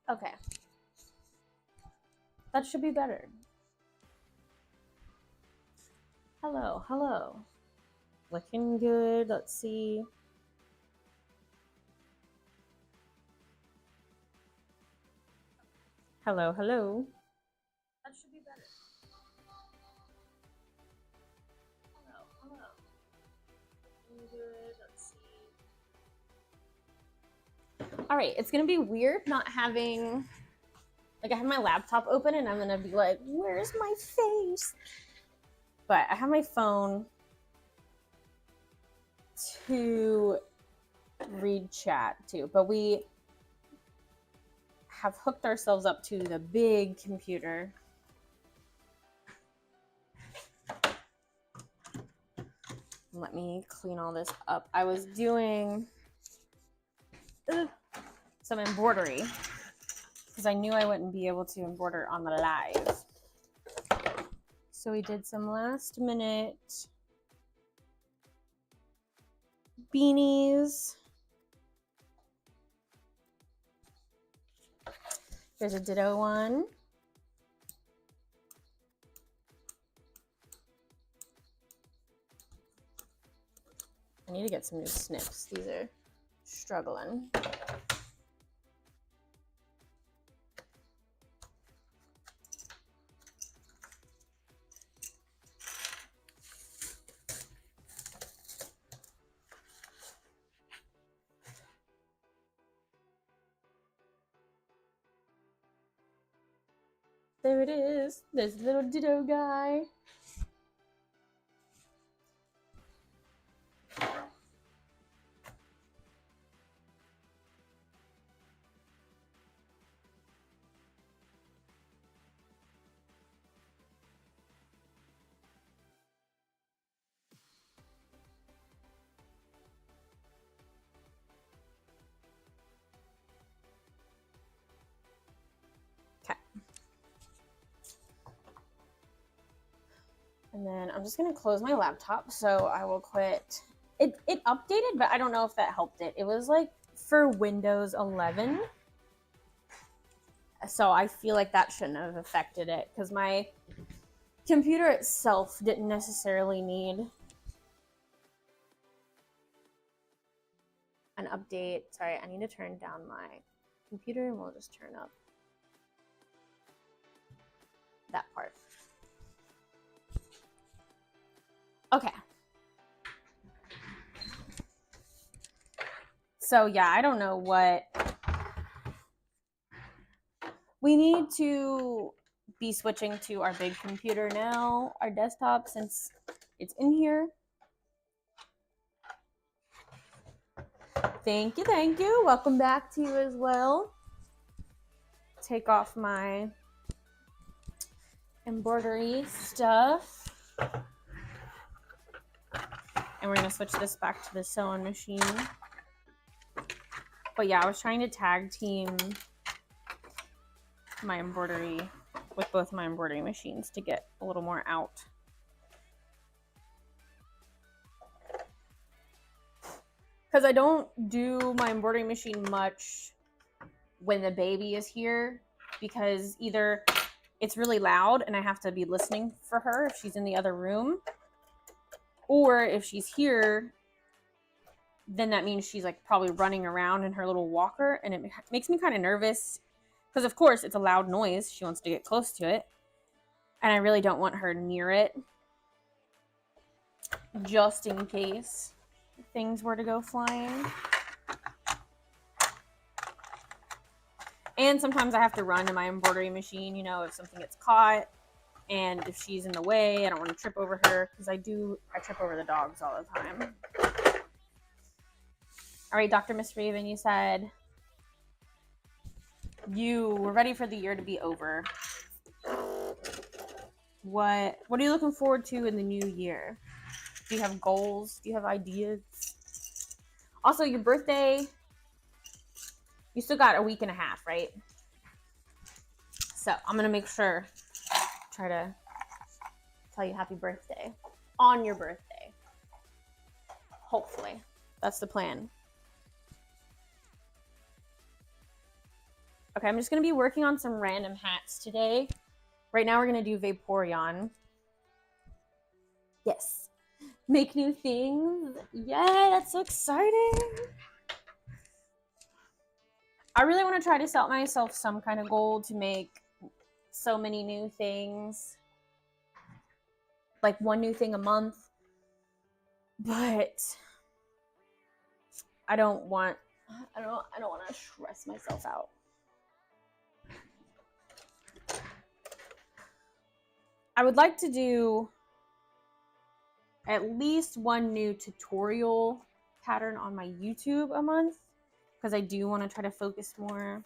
Okay. That should be better. Hello, hello. Looking good. Let's see. Hello, hello. That should be better. Hello, hello. Looking good. Let's see. All right, it's gonna be weird not having, like, I have my laptop open and I'm gonna be like, where's my face? But I have my phone to read chat too. But we have hooked ourselves up to the big computer. Let me clean all this up. I was doing some embroidery because I knew I wouldn't be able to embroider on the live. So we did some last minute beanies. Here's a ditto one. I need to get some new snips. These are struggling. There it is. There's a little ditto guy. And then I'm just gonna close my laptop, so I will quit. It updated, but I don't know if that helped it. It was like for Windows 11, so I feel like that shouldn't have affected it because my computer itself didn't necessarily need an update. Sorry, I need to turn down my computer and we'll just turn up that part. Okay. So yeah, I don't know what we need to be switching to our big computer now, our desktop, since it's in here. Thank you, thank you. Welcome back to you as well. Take off my embroidery stuff. And we're gonna switch this back to the sewing machine. But yeah, I was trying to tag team my embroidery with both my embroidery machines to get a little more out. Because I don't do my embroidery machine much when the baby is here, because either it's really loud and I have to be listening for her if she's in the other room, or if she's here, then that means she's like probably running around in her little walker, and it makes me kind of nervous because of course it's a loud noise. She wants to get close to it, and I really don't want her near it, just in case things were to go flying. And sometimes I have to run to my embroidery machine, you know, if something gets caught and if she's in the way, I don't want to trip over her, because I trip over the dogs all the time. All right, Dr. Miss Raven, you said you were ready for the year to be over. What are you looking forward to in the new year? Do you have goals? Do you have ideas? Also, your birthday, you still got a week and a half, right? So I'm gonna make sure, try to tell you happy birthday on your birthday. Hopefully, that's the plan. Okay, I'm just going to be working on some random hats today. Right now we're going to do Vaporeon. Yes. Make new things. Yeah, that's so exciting. I really want to try to set myself some kind of goal to make so many new things. Like one new thing a month. But I don't want to stress myself out. I would like to do at least one new tutorial pattern on my YouTube a month because I do want to try to focus more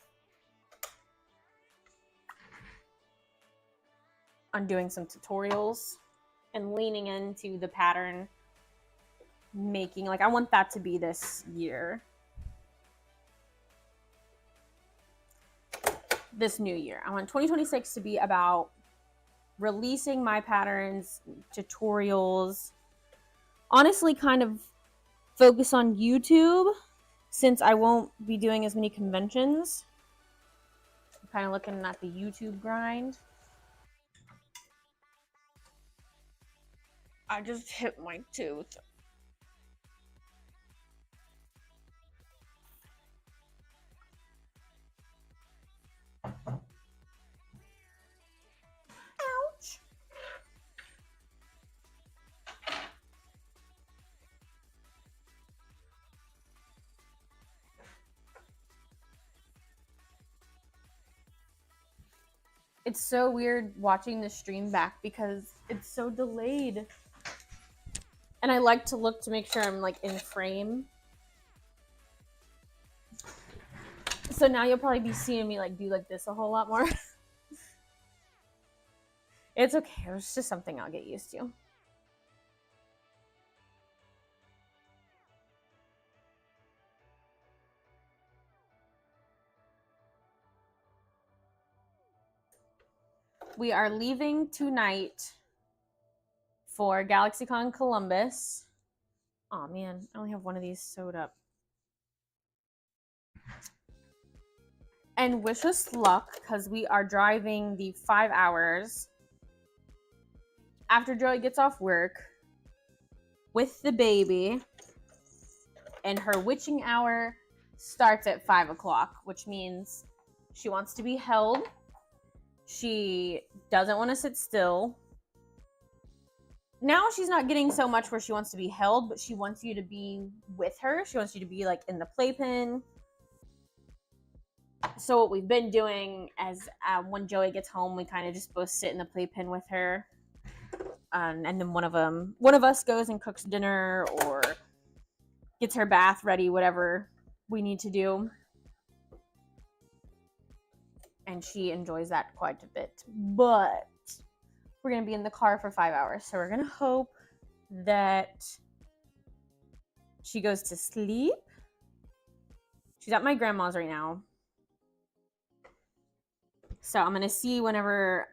on doing some tutorials and leaning into the pattern making. Like I want that to be this year. This new year. I want 2026 to be about releasing my patterns, tutorials, honestly kind of focus on YouTube since I won't be doing as many conventions. I'm kind of looking at the YouTube grind. I just hit my tooth. Ouch. It's so weird watching the stream back because it's so delayed. And I like to look to make sure I'm like in frame. So now you'll probably be seeing me like do like this a whole lot more. It's okay. It's just something I'll get used to. We are leaving tonight for GalaxyCon Columbus. Oh man, I only have one of these sewed up. And wish us luck because we are driving the 5 hours after Joey gets off work with the baby, and her witching hour starts at 5 o'clock, which means she wants to be held. She doesn't want to sit still. Now she's not getting so much where she wants to be held, but she wants you to be with her. She wants you to be like in the playpen. So what we've been doing as when Joey gets home, we kind of just both sit in the playpen with her. And then one of us goes and cooks dinner or gets her bath ready, whatever we need to do. And she enjoys that quite a bit. But we're going to be in the car for 5 hours. So we're going to hope that she goes to sleep. She's at my grandma's right now. So I'm going to see whatever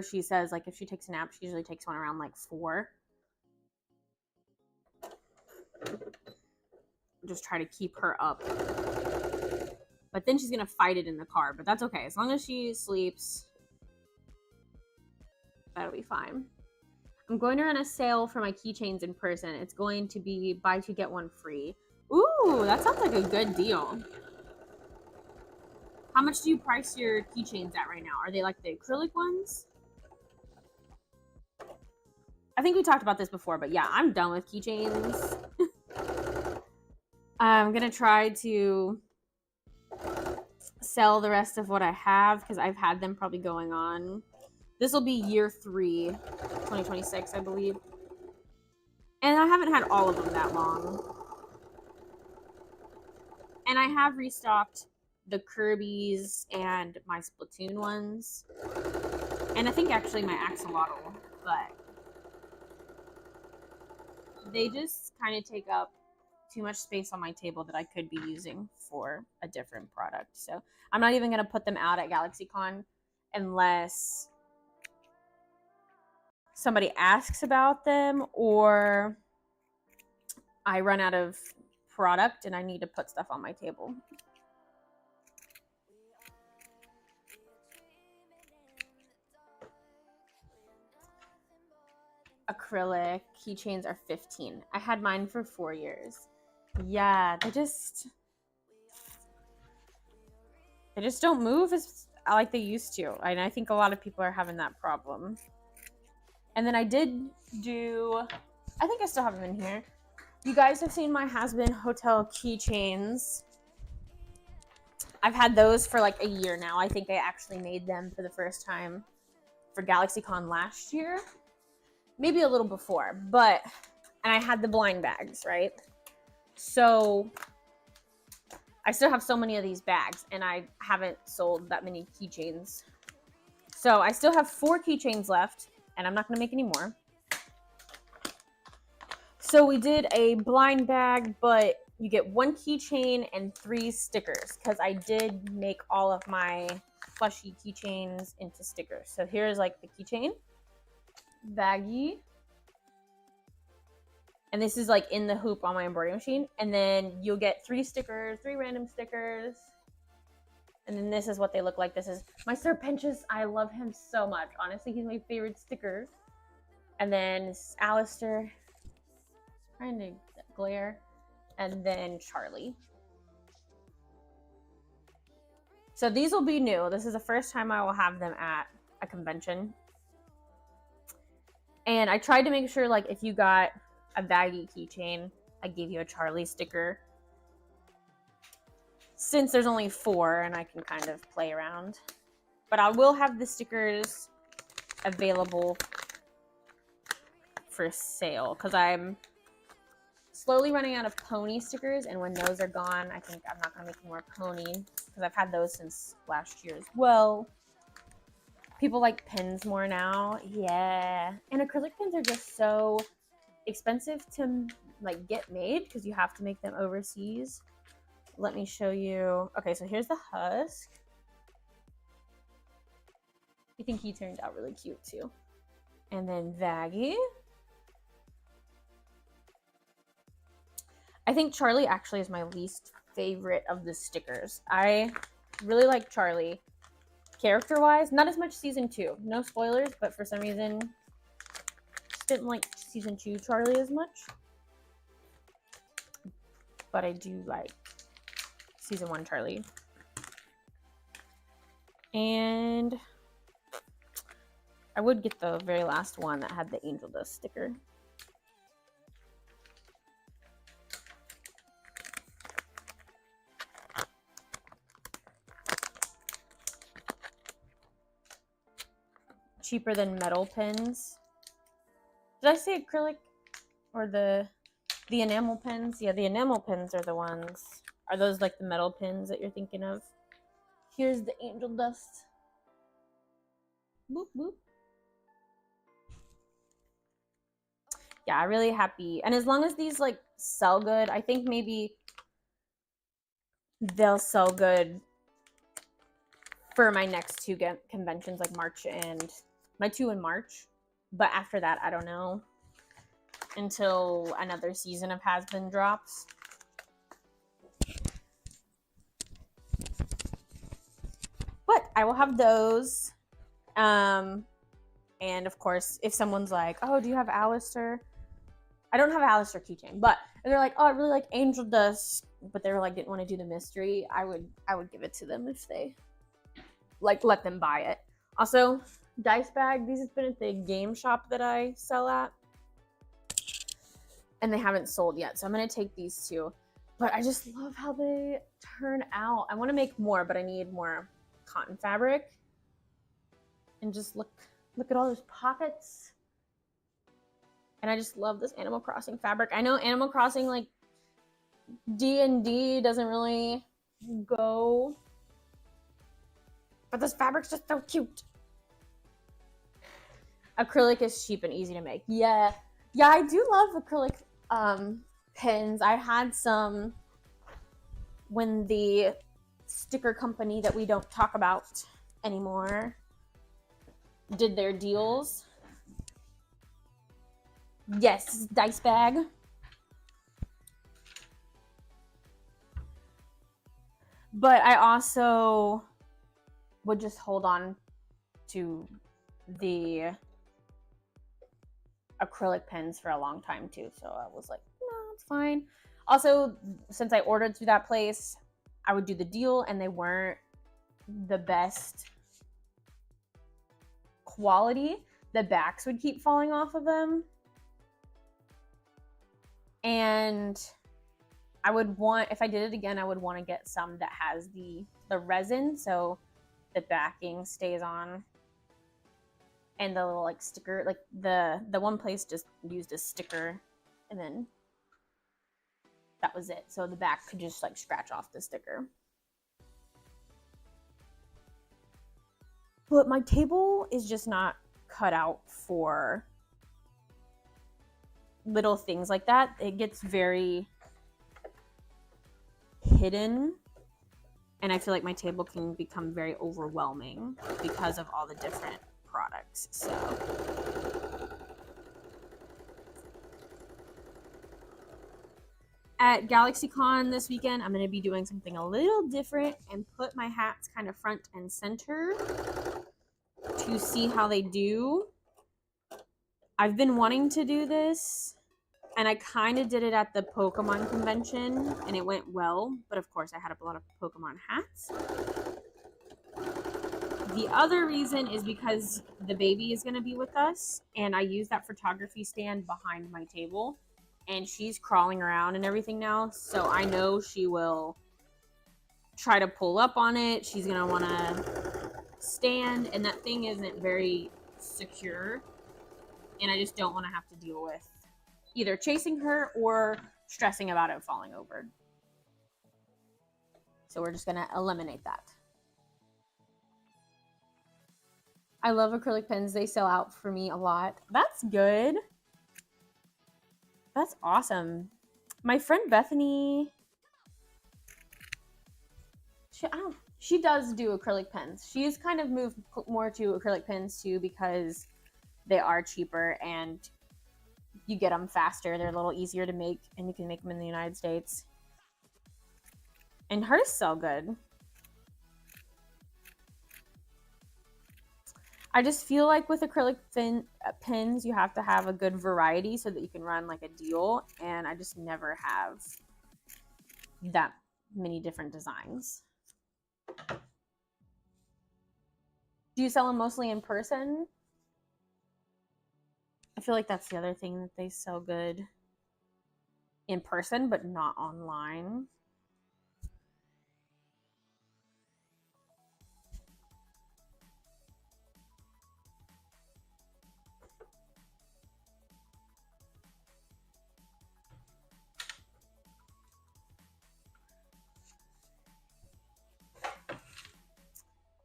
she says. Like if she takes a nap, she usually takes one around like 4. Just try to keep her up. But then she's going to fight it in the car. But that's okay. As long as she sleeps, that'll be fine. I'm going to run a sale for my keychains in person. It's going to be buy 2 get 1 free. Ooh, that sounds like a good deal. How much do you price your keychains at right now? Are they like the acrylic ones? I think we talked about this before, but yeah, I'm done with keychains. I'm going to try to sell the rest of what I have because I've had them probably going on. This will be year 3, 2026, I believe. And I haven't had all of them that long. And I have restocked the Kirby's and my Splatoon ones. And I think actually my Axolotl, but they just kind of take up too much space on my table that I could be using for a different product. So I'm not even going to put them out at GalaxyCon unless somebody asks about them or I run out of product and I need to put stuff on my table. acrylic keychains are $15. I had mine for 4 years. Yeah, they just don't move as like they used to. And I think a lot of people are having that problem. And then I did do, I think I still have them in here. You guys have seen my Has-Been Hotel keychains. I've had those for like a year now. I think I actually made them for the first time for GalaxyCon last year. Maybe a little before, but, and I had the blind bags, right? So I still have so many of these bags and I haven't sold that many keychains. So I still have 4 keychains left and I'm not gonna make any more. So we did a blind bag, but you get 1 keychain and 3 stickers because I did make all of my plushie keychains into stickers. So here's like the keychain, baggie, and this is like in the hoop on my embroidery machine. And then you'll get 3 stickers, 3 random stickers. And then this is what they look like. This is my Serpentious. I love him so much. Honestly, he's my favorite sticker. And then this is Alistair. Trying to glare. And then Charlie. So these will be new. This is the first time I will have them at a convention. And I tried to make sure, like, if you got a baggy keychain, I gave you a Charlie sticker. Since there's only 4 and I can kind of play around. But I will have the stickers available for sale because I'm slowly running out of pony stickers, and when those are gone, I think I'm not going to make more pony because I've had those since last year as well. People like pins more now. Yeah. And acrylic pins are just so expensive to like get made because you have to make them overseas. Let me show you. Okay, so here's the husk. I think he turned out really cute too. And then Vaggie. I think Charlie actually is my least favorite of the stickers. I really like Charlie. Character-wise, not as much season 2. No spoilers, but for some reason, just didn't like season 2 Charlie as much. But I do like season 1 Charlie. And I would get the very last one that had the Angel Dust sticker. Cheaper than metal pins. Did I say acrylic or the enamel pins? Yeah, the enamel pins are the ones. Are those like the metal pins that you're thinking of? Here's the Angel Dust. Boop, boop. Yeah, I'm really happy. And as long as these like sell good, I think maybe they'll sell good for my next 2 conventions, like March and my 2 in March. But after that, I don't know until another season of Has-Been drops. But I will have those. And of course, if someone's like, oh, do you have Alistair? I don't have Alistair keychain, but if they're like, oh, I really like Angel Dust, but they were like, didn't want to do the mystery, I would give it to them if they like let them buy it. Also, dice bag, these have been at the game shop that I sell at, and they haven't sold yet, so I'm gonna take these 2. But I just love how they turn out. I want to make more, but I need more cotton fabric. And just look at all those pockets. And I just love this Animal Crossing fabric. I know Animal Crossing, like, D&D doesn't really go, but this fabric's just so cute. Acrylic is cheap and easy to make. Yeah, I do love acrylic pins. I had some when the sticker company that we don't talk about anymore did their deals. Yes, dice bag. But I also would just hold on to the acrylic pens for a long time too. So I was like, no, it's fine. Also, since I ordered through that place, I would do the deal and they weren't the best quality. The backs would keep falling off of them. And I would want, if I did it again, I would want to get some that has the resin so the backing stays on. And the little like sticker, like the one place just used a sticker and then that was it. So the back could just like scratch off the sticker. But my table is just not cut out for little things like that. It gets very hidden. And I feel like my table can become very overwhelming because of all the different products. So at GalaxyCon this weekend, I'm going to be doing something a little different and put my hats kind of front and center to see how they do. I've been wanting to do this, and I kind of did it at the Pokemon convention, and it went well, but of course I had a lot of Pokemon hats. The other reason is because the baby is going to be with us, and I use that photography stand behind my table, and she's crawling around and everything now, so I know she will try to pull up on it. She's going to want to stand, and that thing isn't very secure, and I just don't want to have to deal with either chasing her or stressing about it falling over. So we're just going to eliminate that. I love acrylic pens. They sell out for me a lot. That's good. That's awesome. My friend Bethany, she does do acrylic pens. She's kind of moved more to acrylic pens too because they are cheaper and you get them faster. They're a little easier to make, and you can make them in the United States. And hers sell good. I just feel like with acrylic pens, you have to have a good variety so that you can run like a deal, and I just never have that many different designs. Do you sell them mostly in person? I feel like that's the other thing, that they sell good in person, but not online.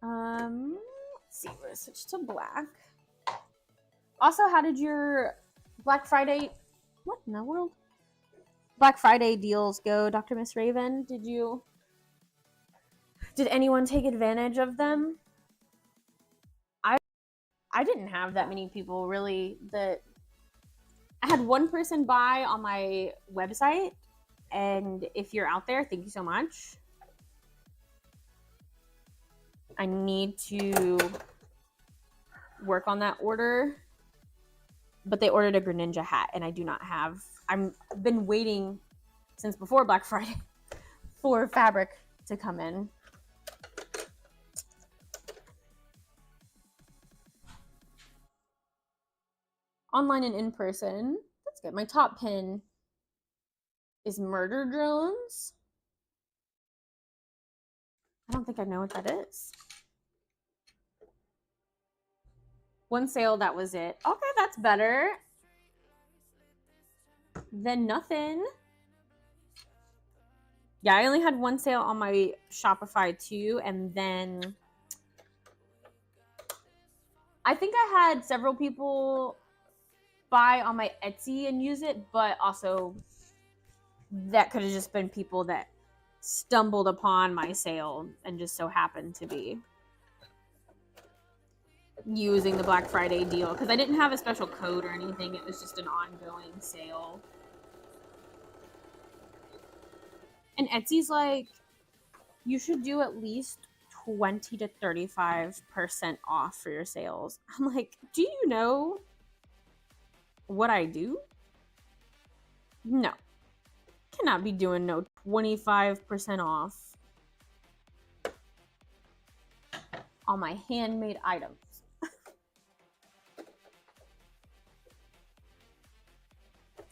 Let's see, we're gonna switch to black. Also, how did your Black Friday, what in the world? Black Friday deals go, Dr. Miss Raven? Did anyone take advantage of them? I didn't have that many people really. I had one person buy on my website, and if you're out there, thank you so much. I need to work on that order, but they ordered a Greninja hat, and I do not have. I've been waiting since before Black Friday for fabric to come in. Online and in person. That's good. My top pin is Murder Drones. I don't think I know what that is. One sale, that was it. Okay, that's better than nothing. Yeah, I only had one sale on my Shopify too, and then I think I had several people buy on my Etsy and use it, but also that could have just been people that stumbled upon my sale and just so happened to be using the Black Friday deal, because I didn't have a special code or anything. It was just an ongoing sale. And Etsy's like, you should do at least 20 to 35% off for your sales. I'm like, do you know what I do? No. Cannot be doing no 25% off on my handmade items.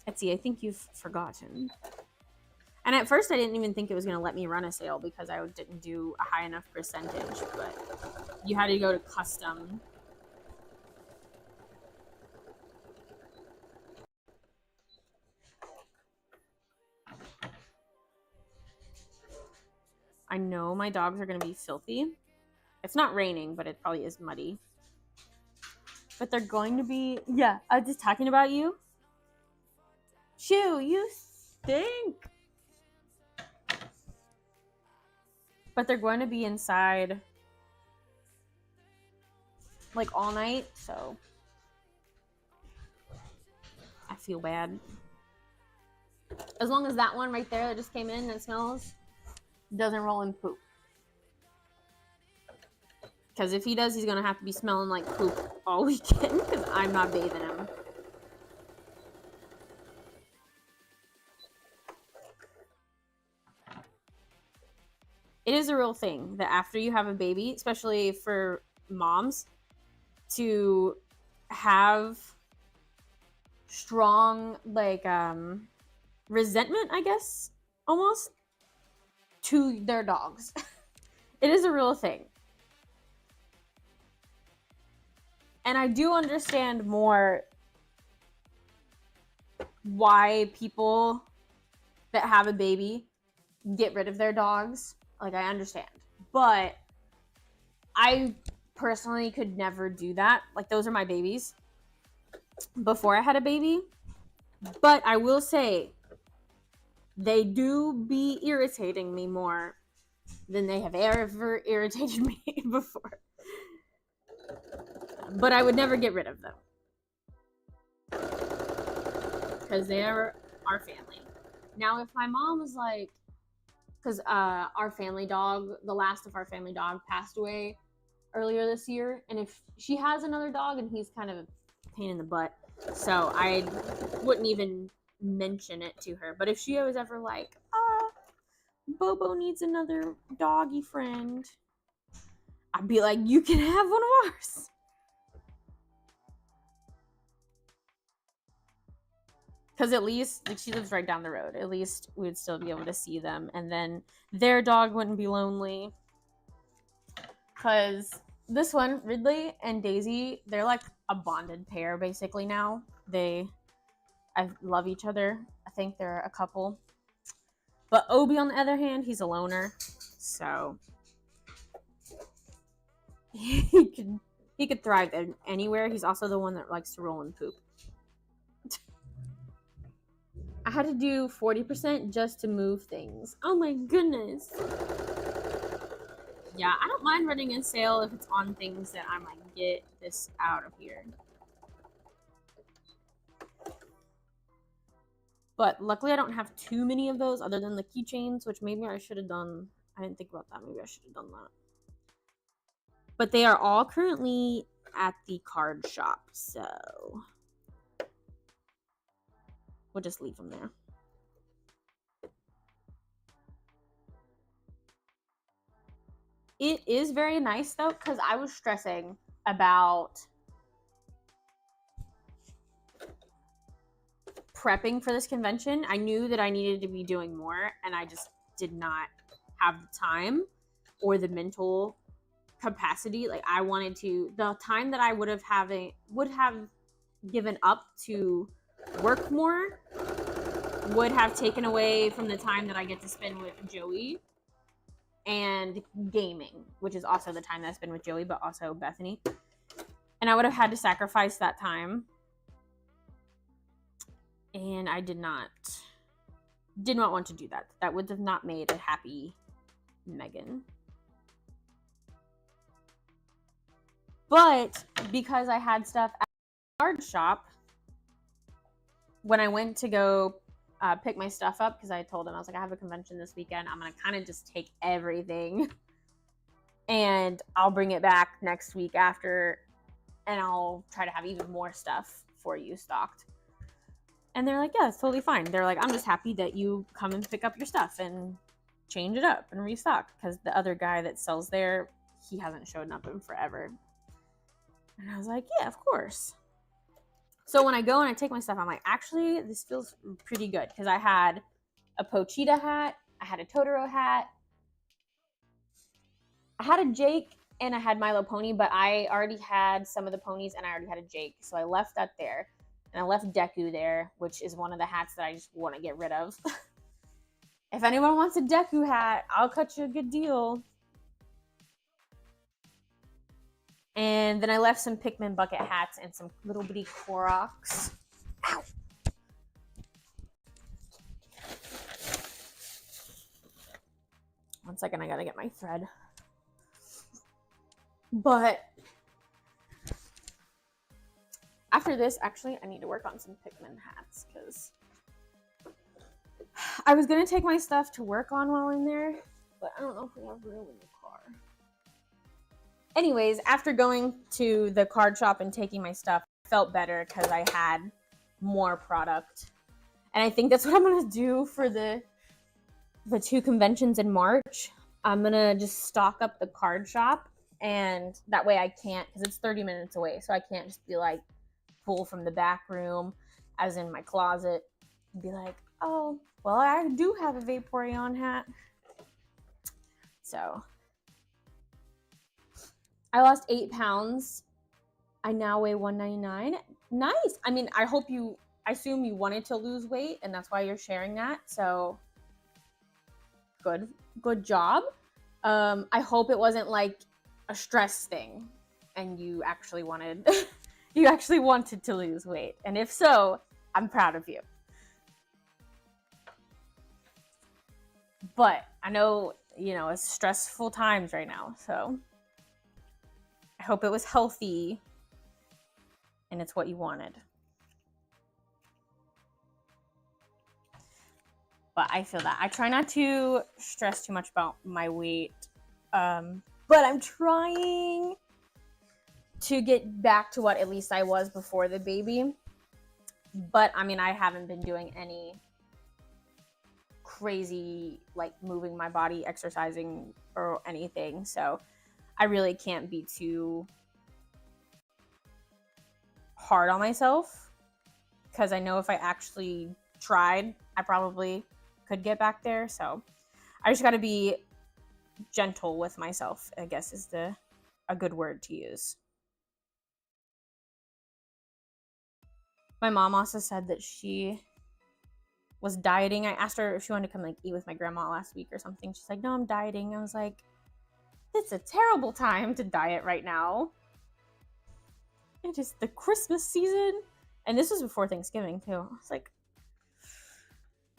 Etsy, I think you've forgotten. And at first I didn't even think it was going to let me run a sale because I didn't do a high enough percentage, but you had to go to custom. I know my dogs are going to be filthy. It's not raining, but it probably is muddy. But they're going to be, yeah, I was just talking about you. Shoo, you stink. But they're going to be inside like all night, so I feel bad. As long as that one right there that just came in and smells doesn't roll in poop. Because if he does, he's going to have to be smelling like poop all weekend because I'm not bathing him. It is a real thing that after you have a baby, especially for moms, to have strong, like, resentment, I guess, almost, to their dogs. It is a real thing. And I do understand more why people that have a baby get rid of their dogs. Like, I understand. But I personally could never do that. Like, those are my babies before I had a baby. But I will say, they do be irritating me more than they have ever irritated me before. But I would never get rid of them. Because they are our family. Now, if my mom was like, because our family dog, the last of our family dog, passed away earlier this year. And if she has another dog, and he's kind of a pain in the butt, so I wouldn't even mention it to her. But if she was ever like, Bobo needs another doggy friend, I'd be like, you can have one of ours. Because at least, like, she lives right down the road. At least we would still be able to see them. And then their dog wouldn't be lonely. Because this one, Ridley and Daisy, they're like a bonded pair basically now. I love each other. I think they're a couple. But Obi, on the other hand, he's a loner. So he could thrive anywhere. He's also the one that likes to roll and poop. I had to do 40% just to move things. Oh my goodness. Yeah, I don't mind running a sale if it's on things that I might get this out of here. But luckily I don't have too many of those other than the keychains, which maybe I should have done. I didn't think about that. Maybe I should have done that. But they are all currently at the card shop, so we'll just leave them there. It is very nice though, because I was stressing about prepping for this convention. I knew that I needed to be doing more, and I just did not have the time or the mental capacity. Like, I wanted to, the time that I would have given up to work more would have taken away from the time that I get to spend with Joey and gaming, which is also the time that I spend with Joey, but also Bethany. And I would have had to sacrifice that time. And I did not want to do that. That would have not made a happy Megan. But because I had stuff at the card shop, when I went to go pick my stuff up, because I told him, I was like, I have a convention this weekend. I'm going to kind of just take everything and I'll bring it back next week after, and I'll try to have even more stuff for you stocked. And they're like, yeah, it's totally fine. They're like, I'm just happy that you come and pick up your stuff and change it up and restock, because the other guy that sells there, he hasn't shown up in forever. And I was like, yeah, of course. So when I go and I take my stuff, I'm like, actually, this feels pretty good, because I had a Pochita hat, I had a Totoro hat, I had a Jake, and I had My Little Pony, but I already had some of the ponies and I already had a Jake. So I left that there. And I left Deku there, which is one of the hats that I just want to get rid of. If anyone wants a Deku hat, I'll cut you a good deal. And then I left some Pikmin bucket hats and some little bitty Koroks. Ow! One second, I gotta get my thread. But after this, actually, I need to work on some Pikmin hats, because I was going to take my stuff to work on while I'm there, but I don't know if we have room in the car. Anyways, after going to the card shop and taking my stuff, I felt better because I had more product. And I think that's what I'm going to do for the 2 conventions in March. I'm going to just stock up the card shop, and that way I can't, because it's 30 minutes away, so I can't just be like, pull from the back room, as in my closet, and be like, oh, well, I do have a Vaporeon hat. So I lost 8 pounds. I now weigh 199. Nice. I mean, I assume you wanted to lose weight, and that's why you're sharing that. So good job. I hope it wasn't like a stress thing and you actually wanted to lose weight. And if so, I'm proud of you. But I know, it's stressful times right now, so I hope it was healthy and it's what you wanted. But I feel that. I try not to stress too much about my weight, but I'm trying to get back to what at least I was before the baby. But I mean, I haven't been doing any crazy, like moving my body, exercising, or anything. So I really can't be too hard on myself, because I know if I actually tried, I probably could get back there. So I just got to be gentle with myself, I guess is a good word to use. My mom also said that she was dieting. I asked her if she wanted to come like eat with my grandma last week or something. She's like, no, I'm dieting. I was like, it's a terrible time to diet right now. It is the Christmas season. And this was before Thanksgiving too. I was like,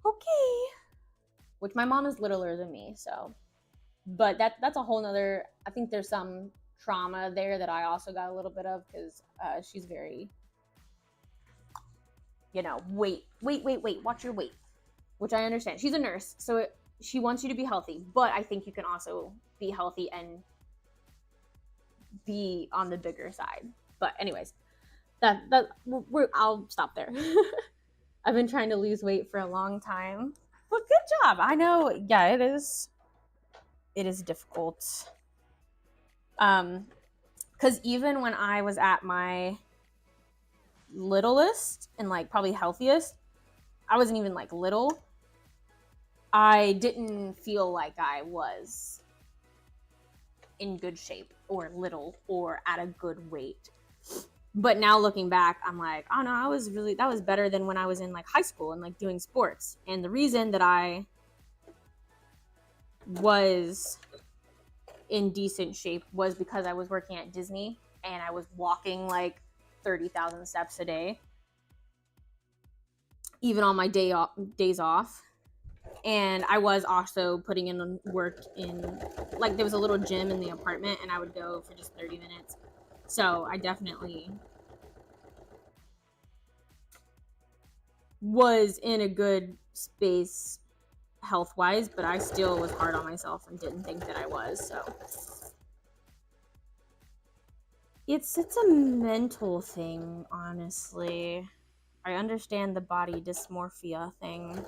okay. Which my mom is littler than me, so. But that's a whole nother, I think there's some trauma there that I also got a little bit of, because she's very, wait, watch your weight, which I understand. She's a nurse, so she wants you to be healthy, but I think you can also be healthy and be on the bigger side. But anyways, I'll stop there. I've been trying to lose weight for a long time, but good job. I know, yeah, it is difficult. Because even when I was at my littlest and like probably healthiest, I wasn't even like little. I didn't feel like I was in good shape or little or at a good weight. But now looking back, I'm like, oh no, that was better than when I was in like high school and like doing sports. And the reason that I was in decent shape was because I was working at Disney and I was walking like 30,000 steps a day, even on my days off. And I was also putting in work in, like, there was a little gym in the apartment and I would go for just 30 minutes. So I definitely was in a good space health-wise, but I still was hard on myself and didn't think that I was. So it's a mental thing, honestly. I understand the body dysmorphia thing.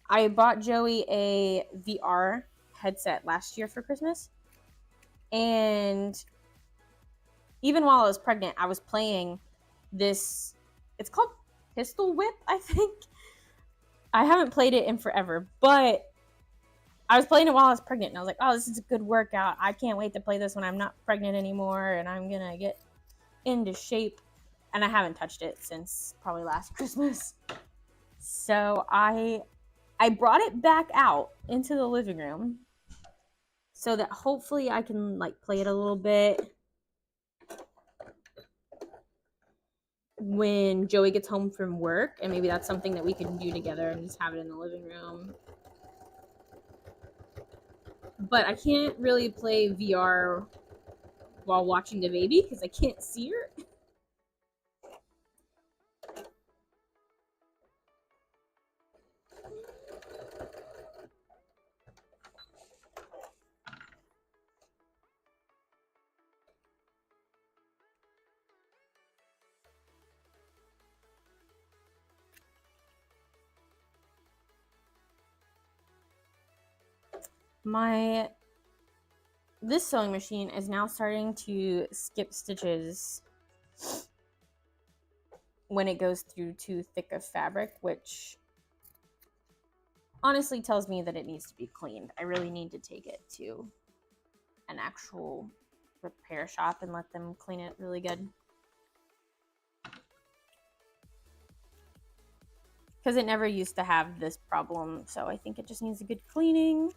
I bought Joey a VR headset last year for Christmas. And even while I was pregnant, I was playing this. It's called Pistol Whip, I think. I haven't played it in forever, but I was playing it while I was pregnant. And I was like, oh, this is a good workout. I can't wait to play this when I'm not pregnant anymore. And I'm going to get into shape. And I haven't touched it since probably last Christmas. So I brought it back out into the living room so that hopefully I can like play it a little bit when Joey gets home from work, and maybe that's something that we can do together and just have it in the living room. But I can't really play VR while watching the baby because I can't see her. This sewing machine is now starting to skip stitches when it goes through too thick of fabric, which honestly tells me that it needs to be cleaned. I really need to take it to an actual repair shop and let them clean it really good. Because it never used to have this problem, so I think it just needs a good cleaning.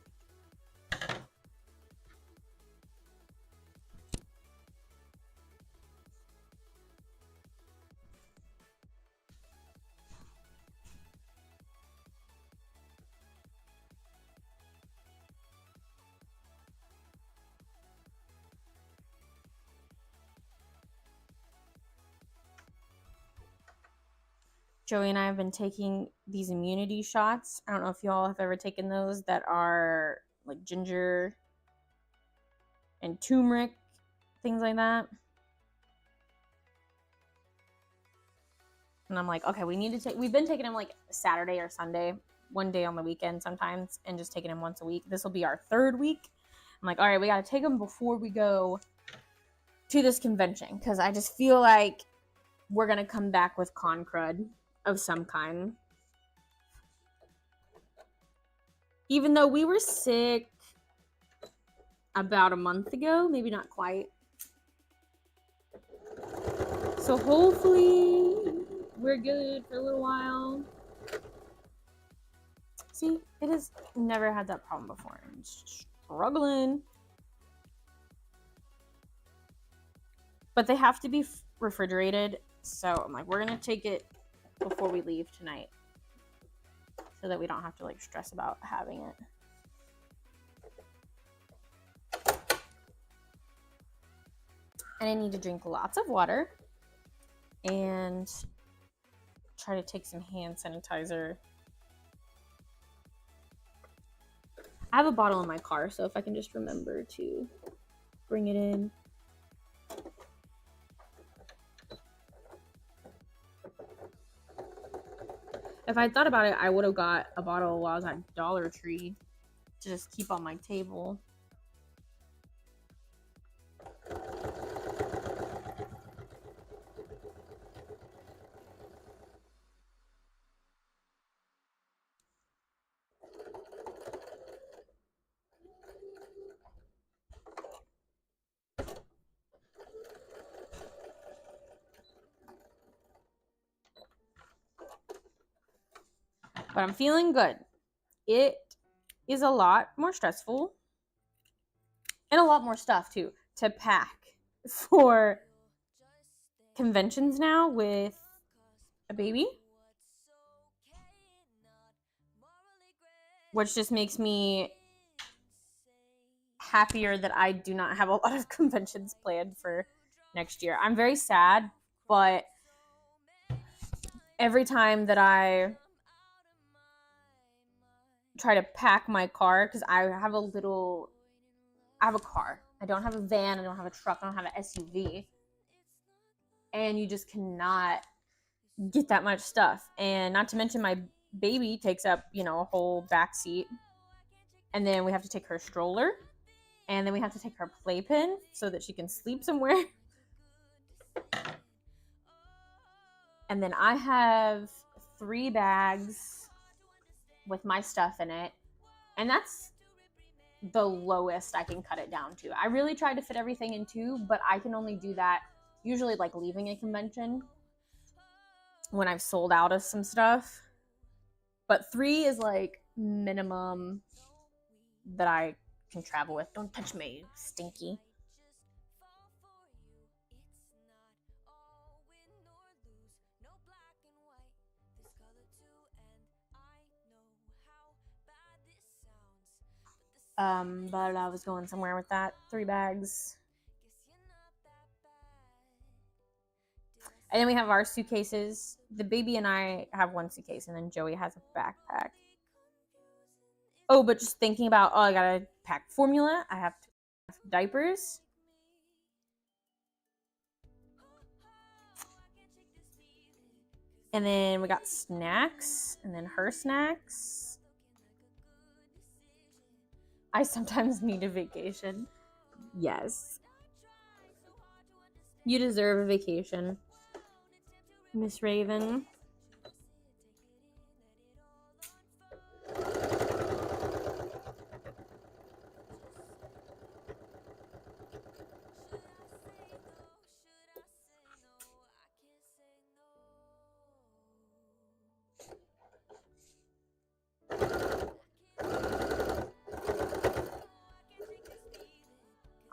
Joey and I have been taking these immunity shots. I don't know if y'all have ever taken those, that are like ginger and turmeric, things like that. And I'm like, okay, we've been taking them like Saturday or Sunday, one day on the weekend sometimes, and just taking them once a week. This will be our 3rd week. I'm like, all right, we got to take them before we go to this convention, because I just feel like we're going to come back with con crud of some kind. Even though we were sick about a month ago, maybe not quite. So hopefully we're good for a little while. See, it has never had that problem before. I'm struggling. But they have to be refrigerated. So I'm like, we're going to take it before we leave tonight, so that we don't have to like stress about having it. And I need to drink lots of water and try to take some hand sanitizer. I have a bottle in my car, so if I can just remember to bring it in. If I thought about it, I would have got a bottle while I was at Dollar Tree to just keep on my table. But I'm feeling good. It is a lot more stressful and a lot more stuff too to pack for conventions now with a baby, which just makes me happier that I do not have a lot of conventions planned for next year. I'm very sad, but every time that I try to pack my car because I have a car. I don't have a van. I don't have a truck. I don't have an SUV. And you just cannot get that much stuff. And not to mention my baby takes up, a whole back seat. And then we have to take her stroller. And then we have to take her playpen so that she can sleep somewhere. And then I have 3 bags with my stuff in it. And that's the lowest I can cut it down to. I really tried to fit everything in 2, but I can only do that usually like leaving a convention when I've sold out of some stuff. But 3 is like minimum that I can travel with. Don't touch me, stinky. But I was going somewhere with that. 3 bags. And then we have our suitcases. The baby and I have 1 suitcase, and then Joey has a backpack. Oh, but just thinking about, I gotta pack formula. I have to have diapers. And then we got snacks, and then her snacks. I sometimes need a vacation. Yes. You deserve a vacation, Miss Raven.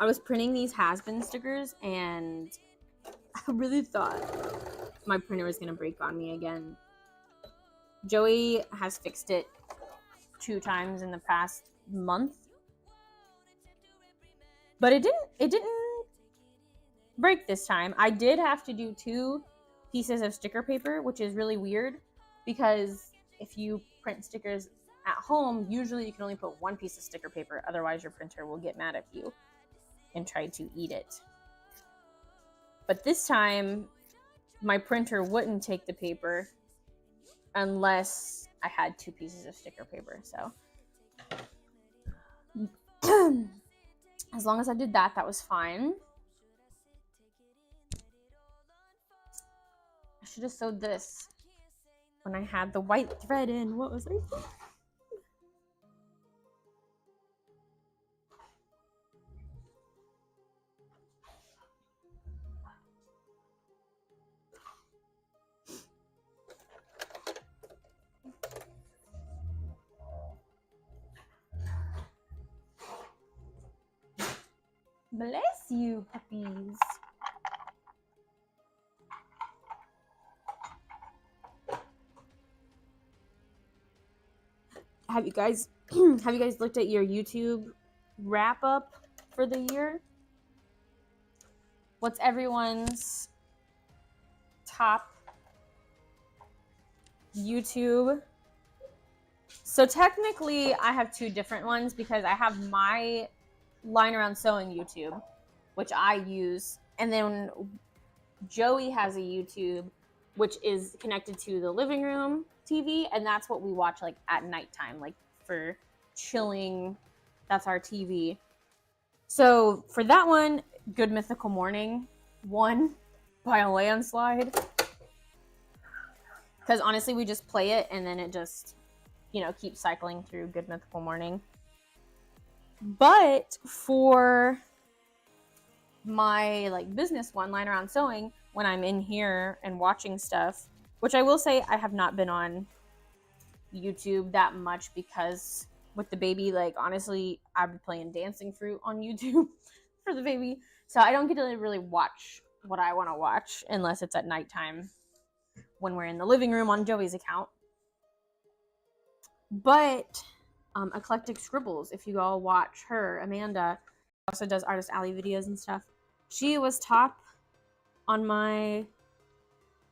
I was printing these has-been stickers, and I really thought my printer was going to break on me again. Joey has fixed it 2 times in the past month. But it didn't break this time. I did have to do 2 pieces of sticker paper, which is really weird because if you print stickers at home, usually you can only put 1 piece of sticker paper. Otherwise, your printer will get mad at you and try to eat it. But this time, my printer wouldn't take the paper unless I had 2 pieces of sticker paper. So as long as I did that, that was fine. I should have sewed this when I had the white thread in. What was I thinking? Bless you, puppies. Have you guys looked at your YouTube wrap up for the year? What's everyone's top YouTube? So technically I have 2 different ones because I have my Line Around Sewing YouTube, which I use, and then Joey has a YouTube which is connected to the living room TV, and that's what we watch like at nighttime, like for chilling. That's our TV. So for that one, Good Mythical Morning won by a landslide. Because honestly, we just play it and then it just, keeps cycling through Good Mythical Morning. But for my business one, Line Around Sewing, when I'm in here and watching stuff, which I will say I have not been on YouTube that much because with the baby, honestly, I've been playing Dancing Fruit on YouTube for the baby. So I don't get to really watch what I want to watch unless it's at nighttime when we're in the living room on Joey's account. But Eclectic Scribbles, if you all watch her, Amanda also does Artist Alley videos and stuff. She was top on my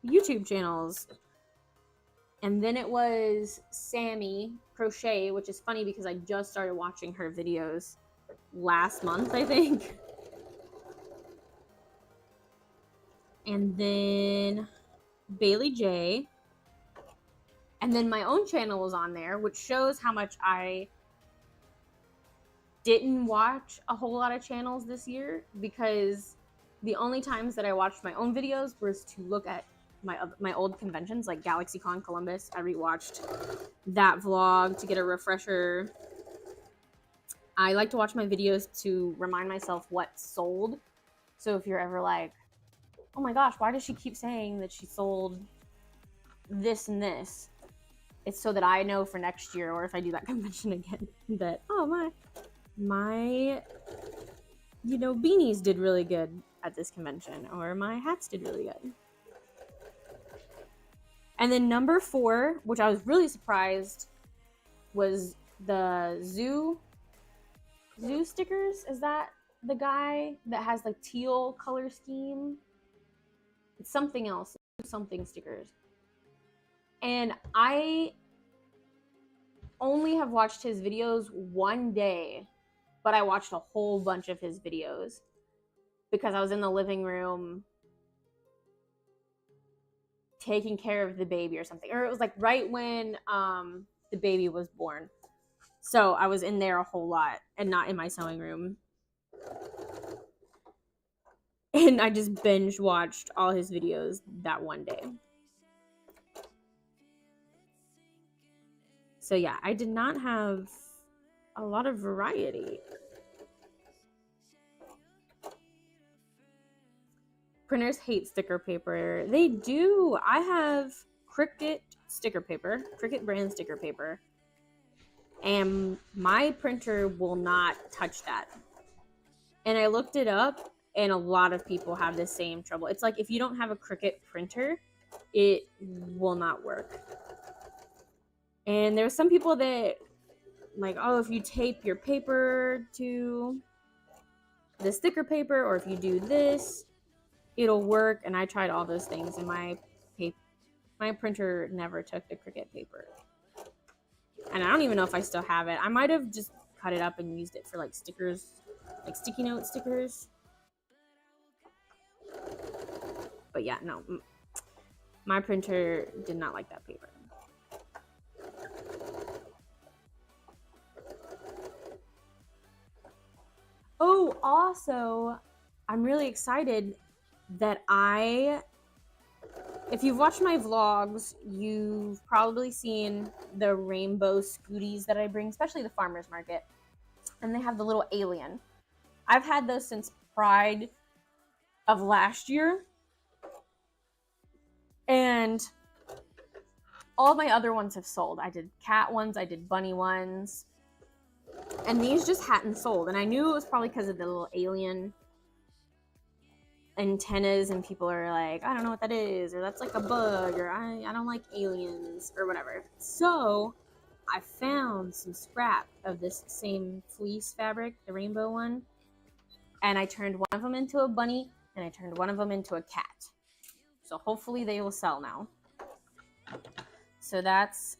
YouTube channels. And then it was Sammy Crochet, which is funny because I just started watching her videos last month, I think. And then Bailey J. And then my own channel was on there, which shows how much I didn't watch a whole lot of channels this year, because the only times that I watched my own videos was to look at my old conventions like GalaxyCon Columbus. I rewatched that vlog to get a refresher. I like to watch my videos to remind myself what sold. So if you're ever like, oh my gosh, why does she keep saying that she sold this and this? It's so that I know for next year, or if I do that convention again, that, oh, my beanies did really good at this convention, or my hats did really good. And then number 4, which I was really surprised, was the zoo stickers. Is that the guy that has like teal color scheme? It's something else, something stickers. And I only have watched his videos one day, but I watched a whole bunch of his videos because I was in the living room taking care of the baby or something. Or it was like right when the baby was born. So I was in there a whole lot and not in my sewing room. And I just binge watched all his videos that one day. So yeah, I did not have a lot of variety. Printers hate sticker paper. They do. I have Cricut sticker paper, Cricut brand sticker paper, and my printer will not touch that. And I looked it up, and a lot of people have the same trouble. It's like if you don't have a Cricut printer, it will not work. And there's some people that like, oh, if you tape your paper to the sticker paper, or if you do this, it'll work. And I tried all those things, and my printer never took the Cricut paper. And I don't even know if I still have it. I might have just cut it up and used it for like stickers, like sticky note stickers. But yeah, no, my printer did not like that paper. Oh, also, I'm really excited that if you've watched my vlogs, you've probably seen the rainbow scooties that I bring, especially the farmer's market. And they have the little alien. I've had those since Pride of last year. And all my other ones have sold. I did cat ones, I did bunny ones. And these just hadn't sold. And I knew it was probably because of the little alien antennas, and people are like, I don't know what that is, or that's like a bug, or I don't like aliens, or whatever. So I found some scrap of this same fleece fabric, the rainbow one, and I turned one of them into a bunny, and I turned one of them into a cat. So hopefully they will sell now. So that's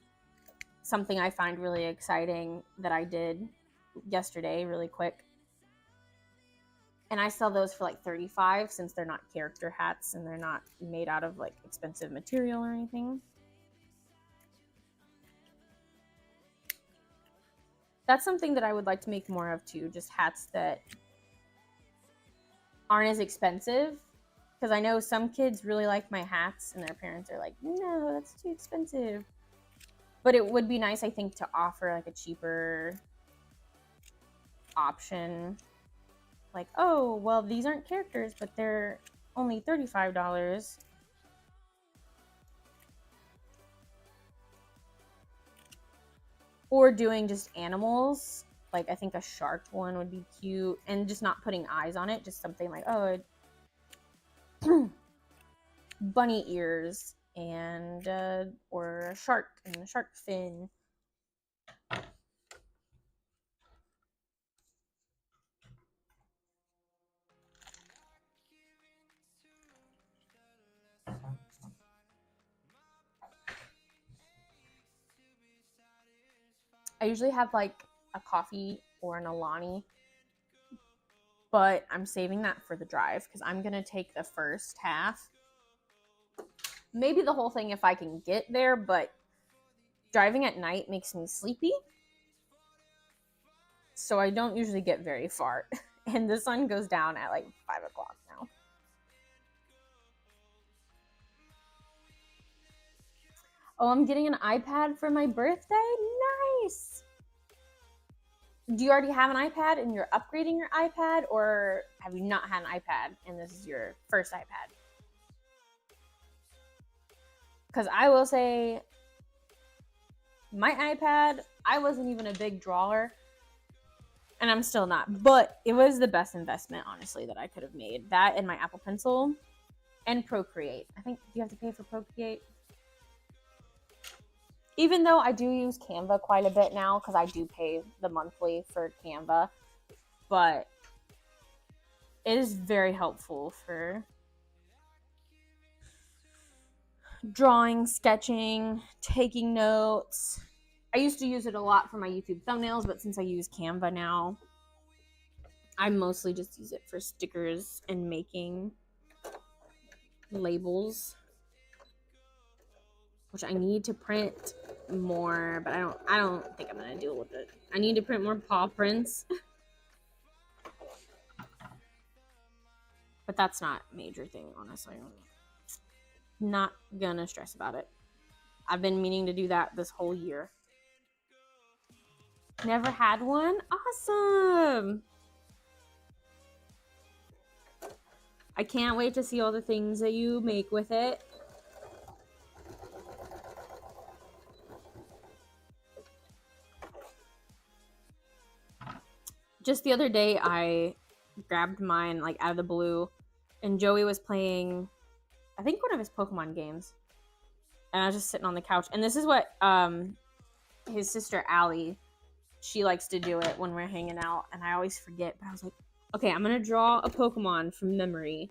something I find really exciting that I did yesterday really quick. And I sell those for like $35, since they're not character hats and they're not made out of like expensive material or anything. That's something that I would like to make more of too, just hats that aren't as expensive. Because I know some kids really like my hats and their parents are like, no, that's too expensive. But it would be nice, I think, to offer like a cheaper option. Like, oh, well, these aren't characters, but they're only $35. Or doing just animals. Like, I think a shark one would be cute. And just not putting eyes on it. Just something like, oh, bunny ears and or a shark and a shark fin. I usually have like a coffee or an Alani, but I'm saving that for the drive because I'm going to take the first half. Maybe the whole thing if I can get there, but driving at night makes me sleepy. So I don't usually get very far. And the sun goes down at like 5 o'clock now. Oh, I'm getting an iPad for my birthday? Nice! Do you already have an iPad and you're upgrading your iPad, or have you not had an iPad and this is your first iPad? Because I will say, my iPad, I wasn't even a big drawer, and I'm still not, but it was the best investment, honestly, that I could have made. That and my Apple Pencil and Procreate. I think, do you have to pay for Procreate? Even though I do use Canva quite a bit now, because I do pay the monthly for Canva, but it is very helpful for drawing, sketching, taking notes. I used to use it a lot for my YouTube thumbnails, but since I use Canva now, I mostly just use it for stickers and making labels, which I need to print more, but I don't think I'm gonna deal with it. I need to print more paw prints. But that's not a major thing, honestly. Not gonna stress about it. I've been meaning to do that this whole year. Never had one? Awesome! I can't wait to see all the things that you make with it. Just the other day, I grabbed mine like out of the blue, and Joey was playing, I think, one of his Pokemon games, and I was just sitting on the couch. And this is what his sister Allie, she likes to do it when we're hanging out, and I always forget. But I was like, okay, I'm gonna draw a Pokemon from memory,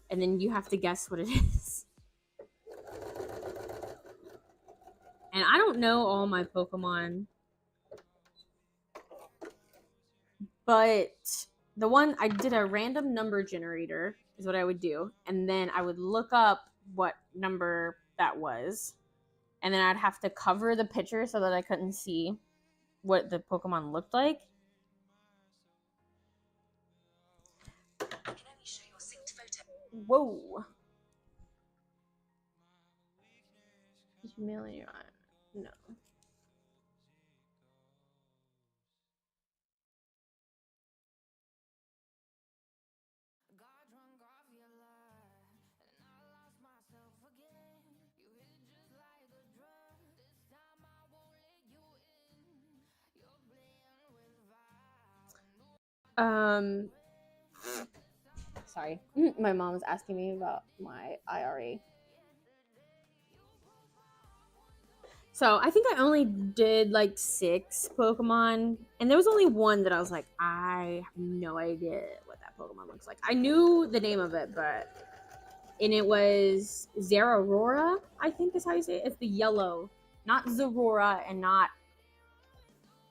and then you have to guess what it is. And I don't know all my Pokemon, but the one I did a random number generator is what I would do, and then I would look up what number that was, and then I'd have to cover the picture so that I couldn't see what the Pokemon looked like. I can only show your synced photo. Whoa. Just mailing your eye. No. Sorry. My mom was asking me about my IRA. So I think I only did like 6 Pokemon, and there was only one that I was like, I have no idea what that Pokemon looks like. I knew the name of it, and it was Zeraora, I think is how you say it. It's the yellow, not Zorora and not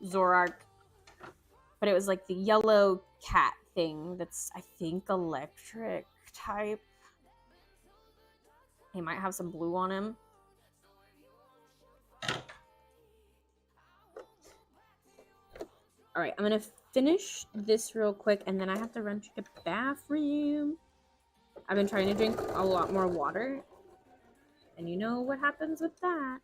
Zorark, but it was like the yellow cat thing that's, I think, electric type. He might have some blue on him. All right, I'm gonna finish this real quick, and then I have to run to the bathroom. I've been trying to drink a lot more water, and you know what happens with that.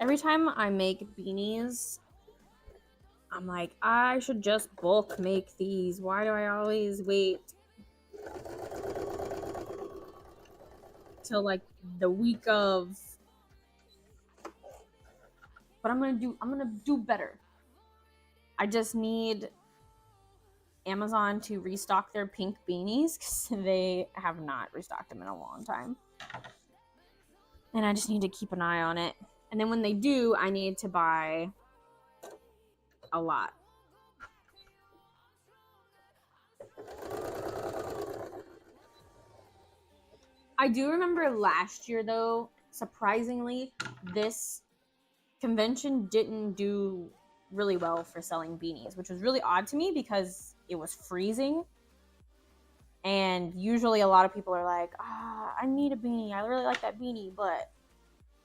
every time I make beanies, I'm like, I should just bulk make these. Why do I always wait till like the week of? But I'm gonna do better. I just need Amazon to restock their pink beanies because they have not restocked them in a long time. And I just need to keep an eye on it. And then when they do, I need to buy a lot. I do remember last year, though, surprisingly, this convention didn't do really well for selling beanies, which was really odd to me because it was freezing. And usually a lot of people are like, I need a beanie. I really like that beanie, but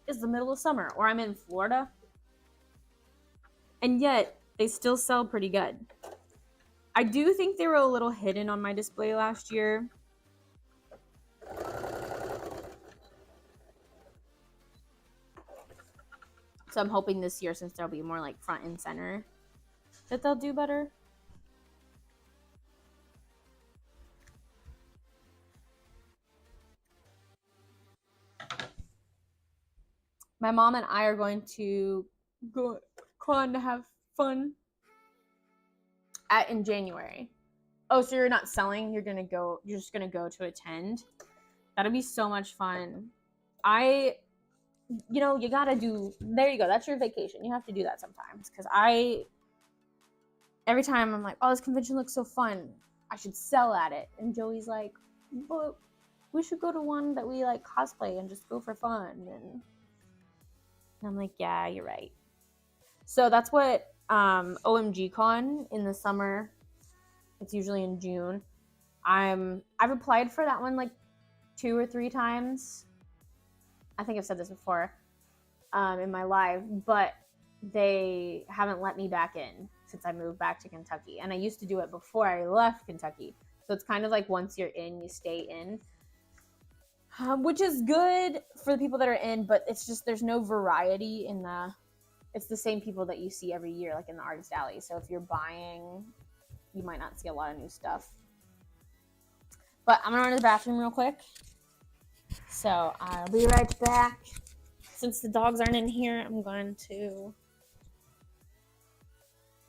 it's the middle of summer or I'm in Florida. And yet they still sell pretty good. I do think they were a little hidden on my display last year. So I'm hoping this year, since they'll be more like front and center, that they'll do better. My mom and I are going to go con to have fun in January. Oh, so you're not selling? You're just gonna go to attend? That'll be so much fun. You gotta do. There you go. That's your vacation. You have to do that sometimes. Because every time I'm like, oh, this convention looks so fun. I should sell at it. And Joey's like, but we should go to one that we like cosplay and just go for fun. And I'm like, yeah, you're right. So that's what OMG Con in the summer. It's usually in June. I've applied for that one like 2 or 3 times. I think I've said this before in my live, but they haven't let me back in since I moved back to Kentucky. And I used to do it before I left Kentucky. So it's kind of like once you're in, you stay in. Which is good for the people that are in, but it's just there's no variety in it's the same people that you see every year, like in the Artist Alley. So if you're buying, you might not see a lot of new stuff. But I'm gonna run to the bathroom real quick. So I'll be right back. Since the dogs aren't in here, I'm going to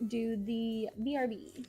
do the BRB.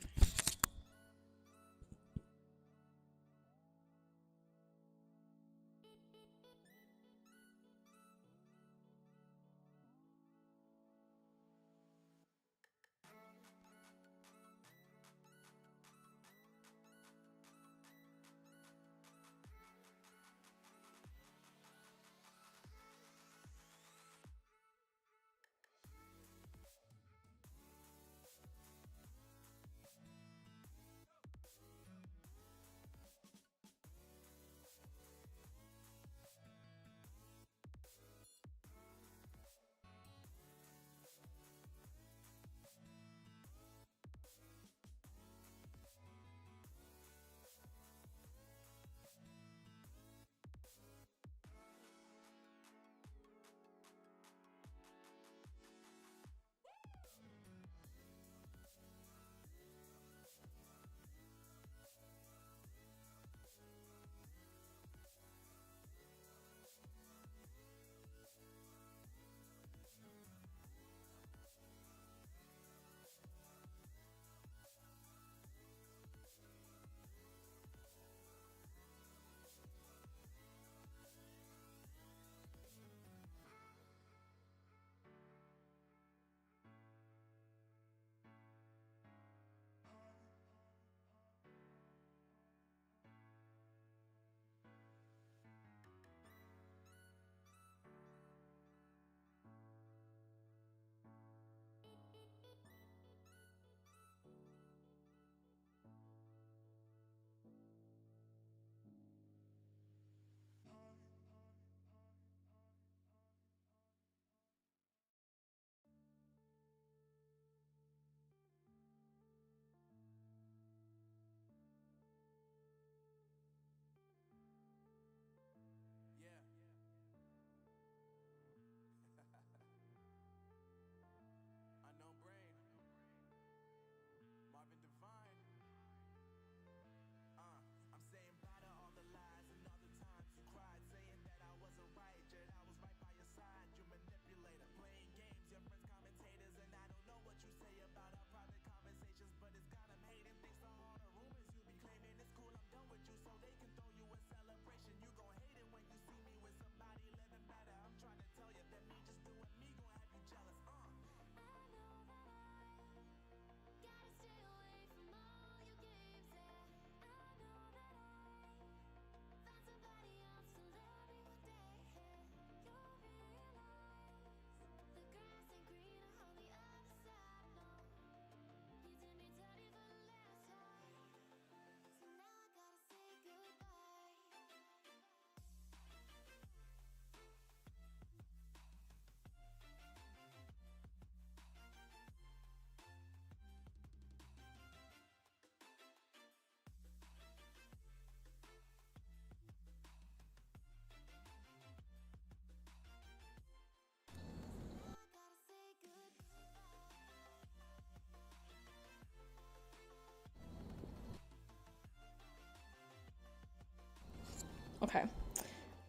Okay.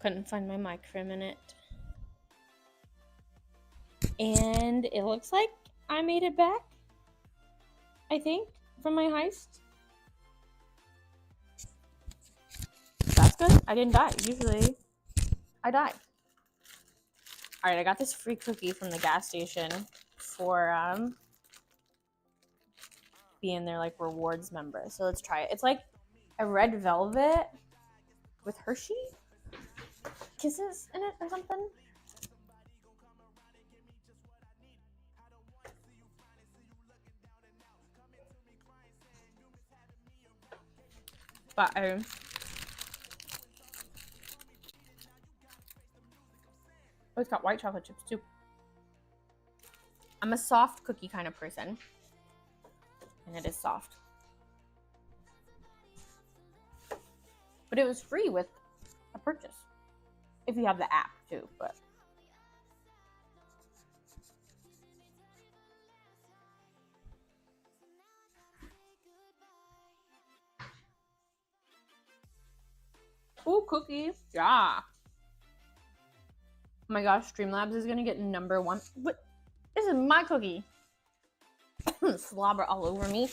Couldn't find my mic for a minute. And it looks like I made it back, I think, from my heist. That's good. I didn't die. Usually, I die. All right, I got this free cookie from the gas station for being their like rewards member. So let's try it. It's like a red velvet with Hershey Kisses in it or something. But oh, it's got white chocolate chips too. I'm a soft cookie kind of person, and it is soft. But it was free with a purchase, if you have the app too. But ooh, cookies, yeah. Oh my gosh, Streamlabs is gonna get #1. What? This is my cookie. Slobber all over me.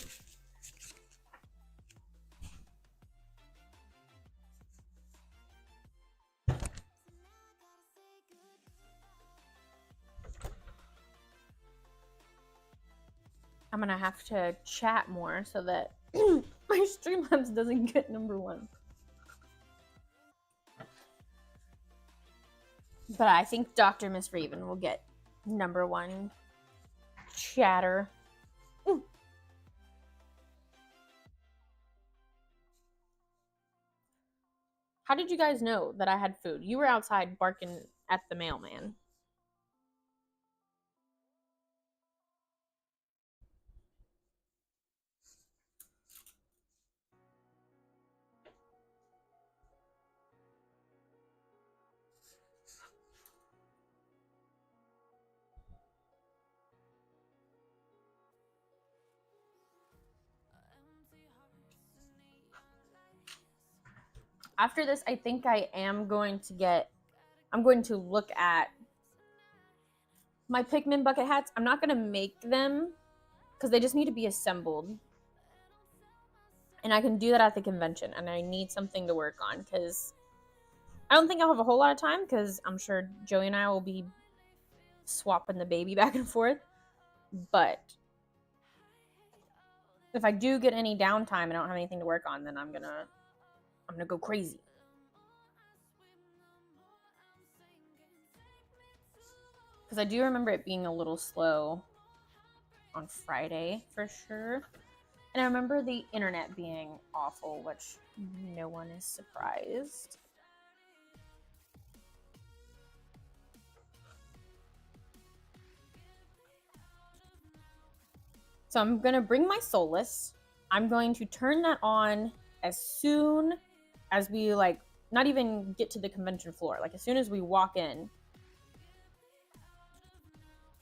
I'm gonna have to chat more so that my Streamlabs doesn't get #1. But I think Dr. Miss Raven will get #1 chatter. Ooh. How did you guys know that I had food? You were outside barking at the mailman. After this, I think I am going to get, I'm going to look at my Pikmin bucket hats. I'm not going to make them because they just need to be assembled. And I can do that at the convention. And I need something to work on because I don't think I'll have a whole lot of time because I'm sure Joey and I will be swapping the baby back and forth. But if I do get any downtime and I don't have anything to work on, then I'm gonna go crazy. Because I do remember it being a little slow on Friday for sure. And I remember the internet being awful, which no one is surprised. So I'm gonna bring my Solus. I'm going to turn that on as soon as we like not even get to the convention floor. Like as soon as we walk in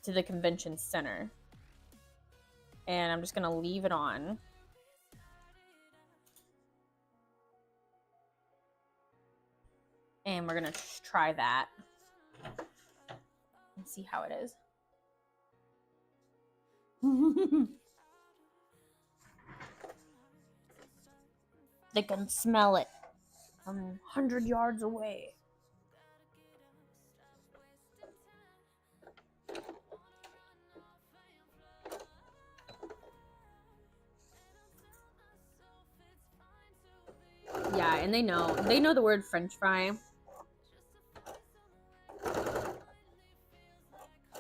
to the convention center. And I'm just gonna leave it on. And we're gonna try that and see how it is. They can smell it from 100 yards away. Yeah, and they know the word French fry.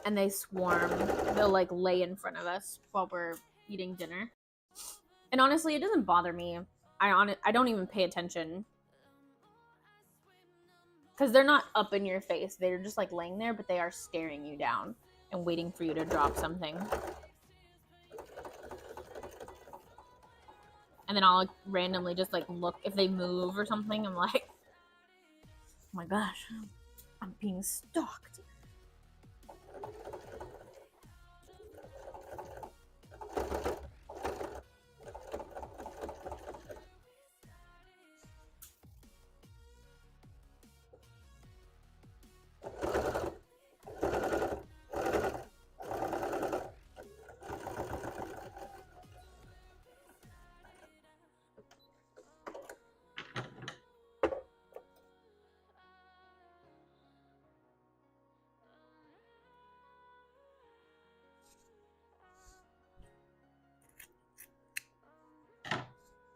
And they swarm. They'll like lay in front of us while we're eating dinner. And honestly, it doesn't bother me. I don't even pay attention. Because they're not up in your face. They're just like laying there, but they are staring you down and waiting for you to drop something. And then I'll like, randomly just like look if they move or something. I'm like, oh my gosh, I'm being stalked.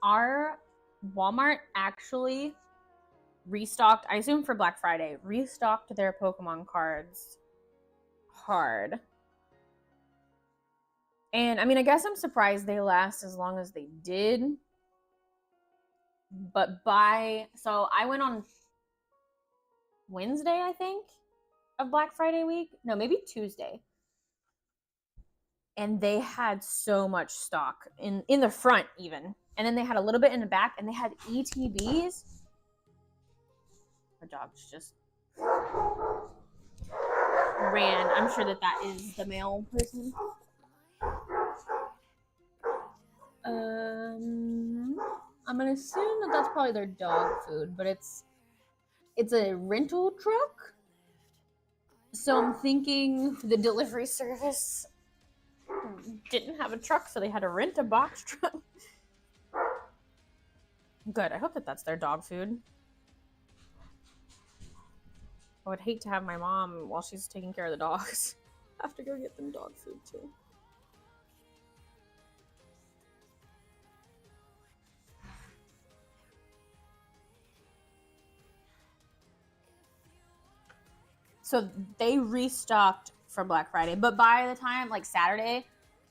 our Walmart actually restocked, I assume for Black Friday, restocked their Pokemon cards hard. And I mean, I guess I'm surprised they last as long as they did. But so I went on Wednesday, I think, of Black Friday week. No, maybe Tuesday. And they had so much stock in the front even. And then they had a little bit in the back, and they had ETBs. My dog's just ran. I'm sure that is the male person. I'm gonna assume that that's probably their dog food, but it's a rental truck. So I'm thinking the delivery service didn't have a truck, so they had to rent a box truck. Good. I hope that that's their dog food. I would hate to have my mom, while she's taking care of the dogs, have to go get them dog food too. So they restocked for Black Friday, but by the time, like Saturday,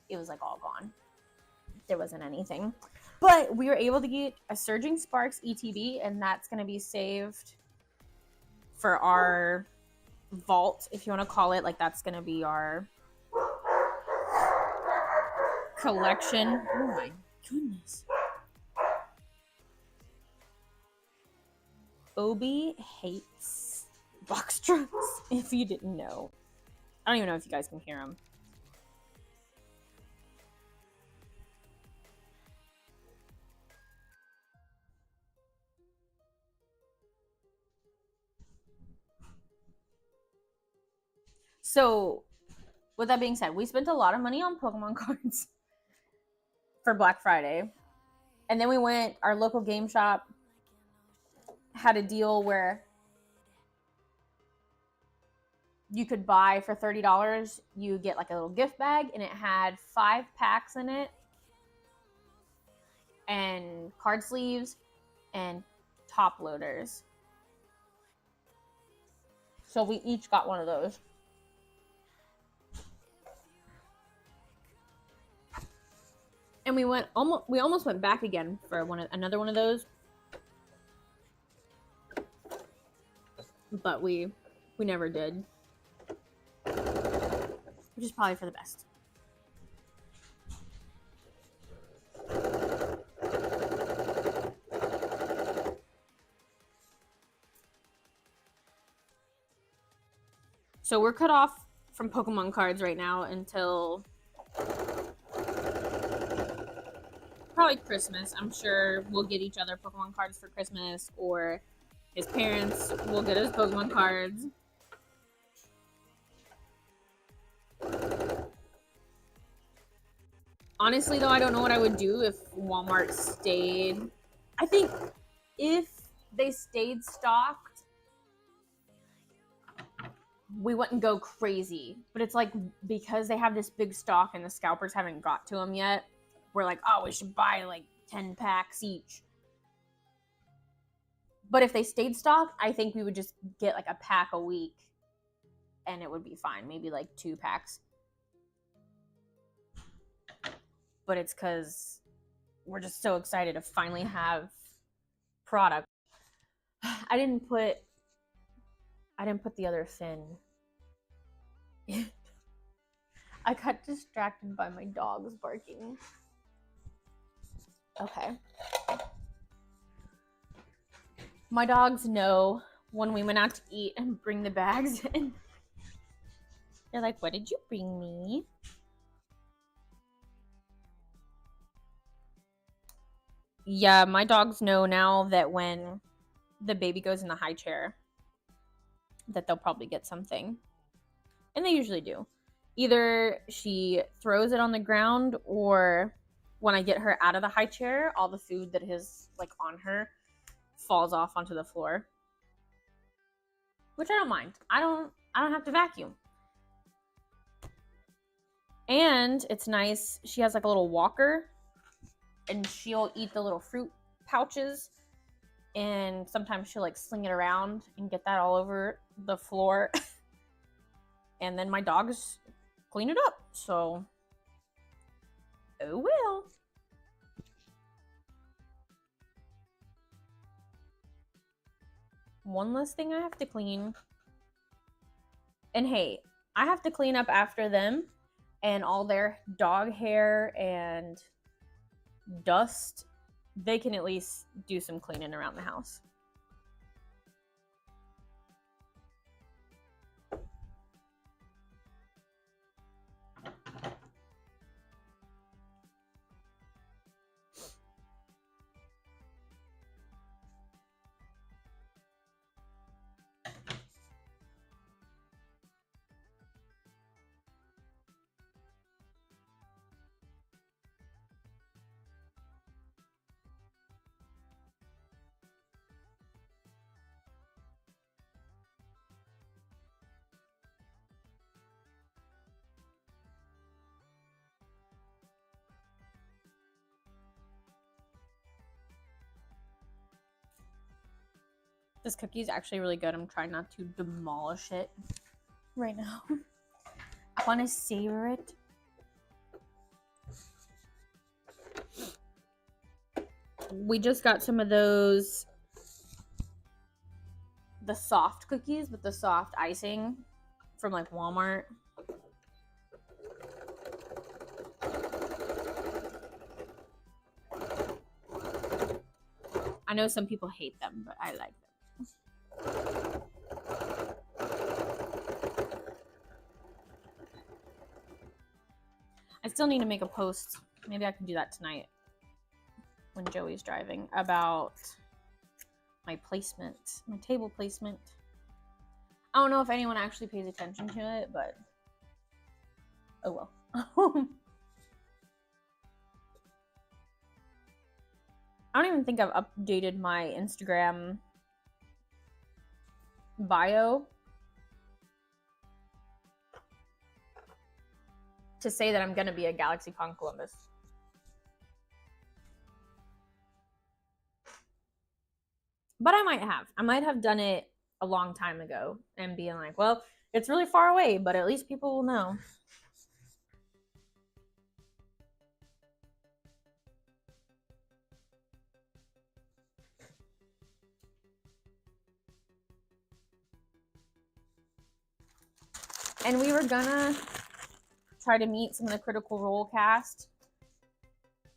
it was like all gone. There wasn't anything. But we were able to get a Surging Sparks ETB, and that's going to be saved for our vault, if you want to call it. Like, that's going to be our collection. Oh my goodness. Obi hates box trucks, if you didn't know. I don't even know if you guys can hear him. So, with that being said, we spent a lot of money on Pokemon cards for Black Friday. And then we went, our local game shop had a deal where you could buy for $30, you get like a little gift bag, and it had 5 packs in it, and card sleeves, and top loaders. So we each got one of those. And we almost went back again for another one of those, but we never did, which is probably for the best. So we're cut off from Pokemon cards right now until probably Christmas. I'm sure we'll get each other Pokemon cards for Christmas, or his parents will get us Pokemon cards. Honestly, though, I don't know what I would do if Walmart stayed. I think if they stayed stocked, we wouldn't go crazy. But it's like, because they have this big stock and the scalpers haven't got to them yet, we're like, oh, we should buy like 10 packs each. But if they stayed stocked, I think we would just get like a pack a week and it would be fine. Maybe like 2 packs. But it's because we're just so excited to finally have product. I didn't put the other fin. I got distracted by my dogs barking. Okay. My dogs know when we went out to eat and bring the bags in. They're like, what did you bring me? Yeah, my dogs know now that when the baby goes in the high chair, that they'll probably get something. And they usually do. Either she throws it on the ground, or when I get her out of the high chair, all the food that is like on her falls off onto the floor. Which I don't mind. I don't have to vacuum. And it's nice, she has like a little walker. and she'll eat the little fruit pouches, and sometimes she'll like sling it around and get that all over the floor. And then my dogs clean it up. So, oh well. One less thing I have to clean. And hey, I have to clean up after them and all their dog hair and dust. They can at least do some cleaning around the house. This cookie is actually really good. I'm trying not to demolish it right now. I want to savor it. We just got some of those, the soft cookies with the soft icing from like Walmart. I know some people hate them, but I like them. I still need to make a post. Maybe I can do that tonight when Joey's driving about my placement, my table placement. I don't know if anyone actually pays attention to it, but oh well. I don't even think I've updated my Instagram bio to say that I'm gonna be at GalaxyCon Columbus. But I might have done it a long time ago and being like, well, it's really far away, but at least people will know. And we were gonna try to meet some of the Critical Role cast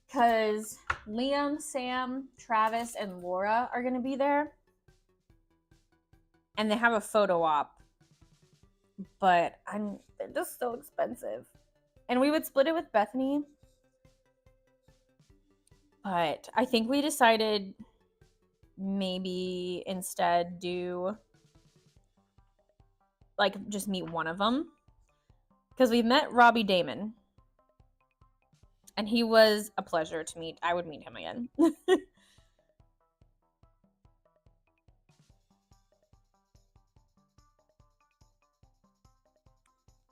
because Liam, Sam, Travis, and Laura are gonna be there. And they have a photo op. But they're just so expensive. And we would split it with Bethany. But I think we decided maybe instead do like just meet one of them. Because we met Robbie Damon. And he was a pleasure to meet. I would meet him again.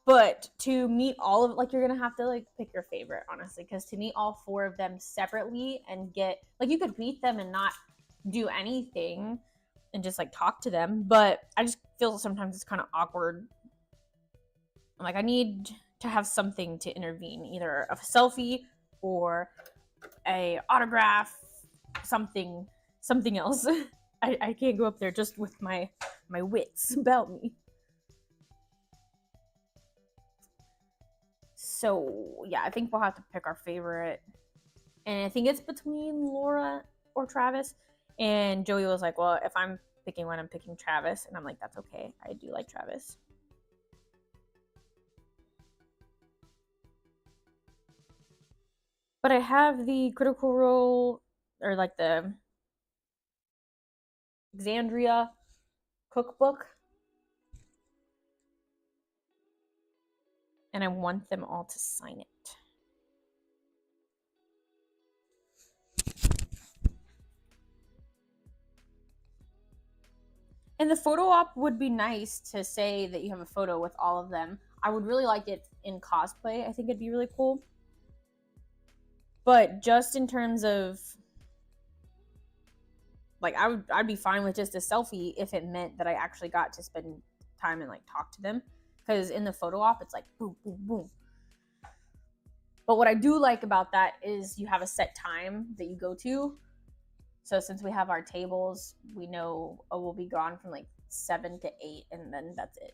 But to meet all of, like, you're gonna have to like pick your favorite, honestly, because to meet all four of them separately and get, like, you could meet them and not do anything and just like talk to them, but I just feel sometimes it's kind of awkward. I'm like, I need to have something to intervene, either a selfie or a autograph, something else. I can't go up there just with my wits about me. So, yeah, I think we'll have to pick our favorite. And I think it's between Laura or Travis. And Joey was like, well, if I'm picking one, I'm picking Travis. And I'm like, that's okay. I do like Travis. But I have the Critical Role, or like the Exandria cookbook. And I want them all to sign it. And the photo op would be nice to say that you have a photo with all of them. I would really like it in cosplay. I think it'd be really cool. But just in terms of like, I'd be fine with just a selfie if it meant that I actually got to spend time and like talk to them. Because in the photo op, it's like boom, boom, boom. But what I do like about that is you have a set time that you go to. So since we have our tables, we know, oh, we'll be gone from like 7 to 8, and then that's it.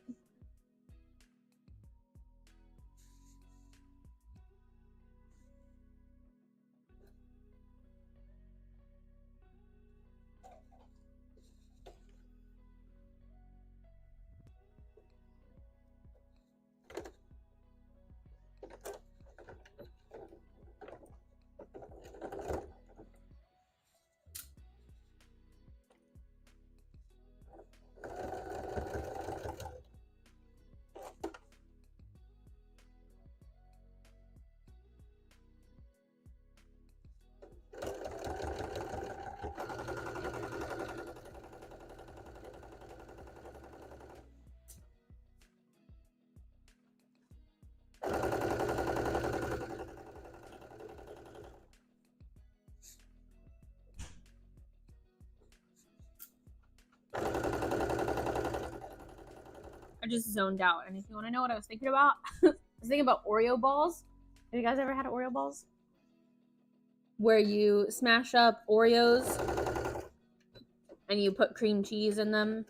I just zoned out. And if you want to know what I was thinking about, I was thinking about Oreo balls. Have you guys ever had Oreo balls? Where you smash up Oreos and you put cream cheese in them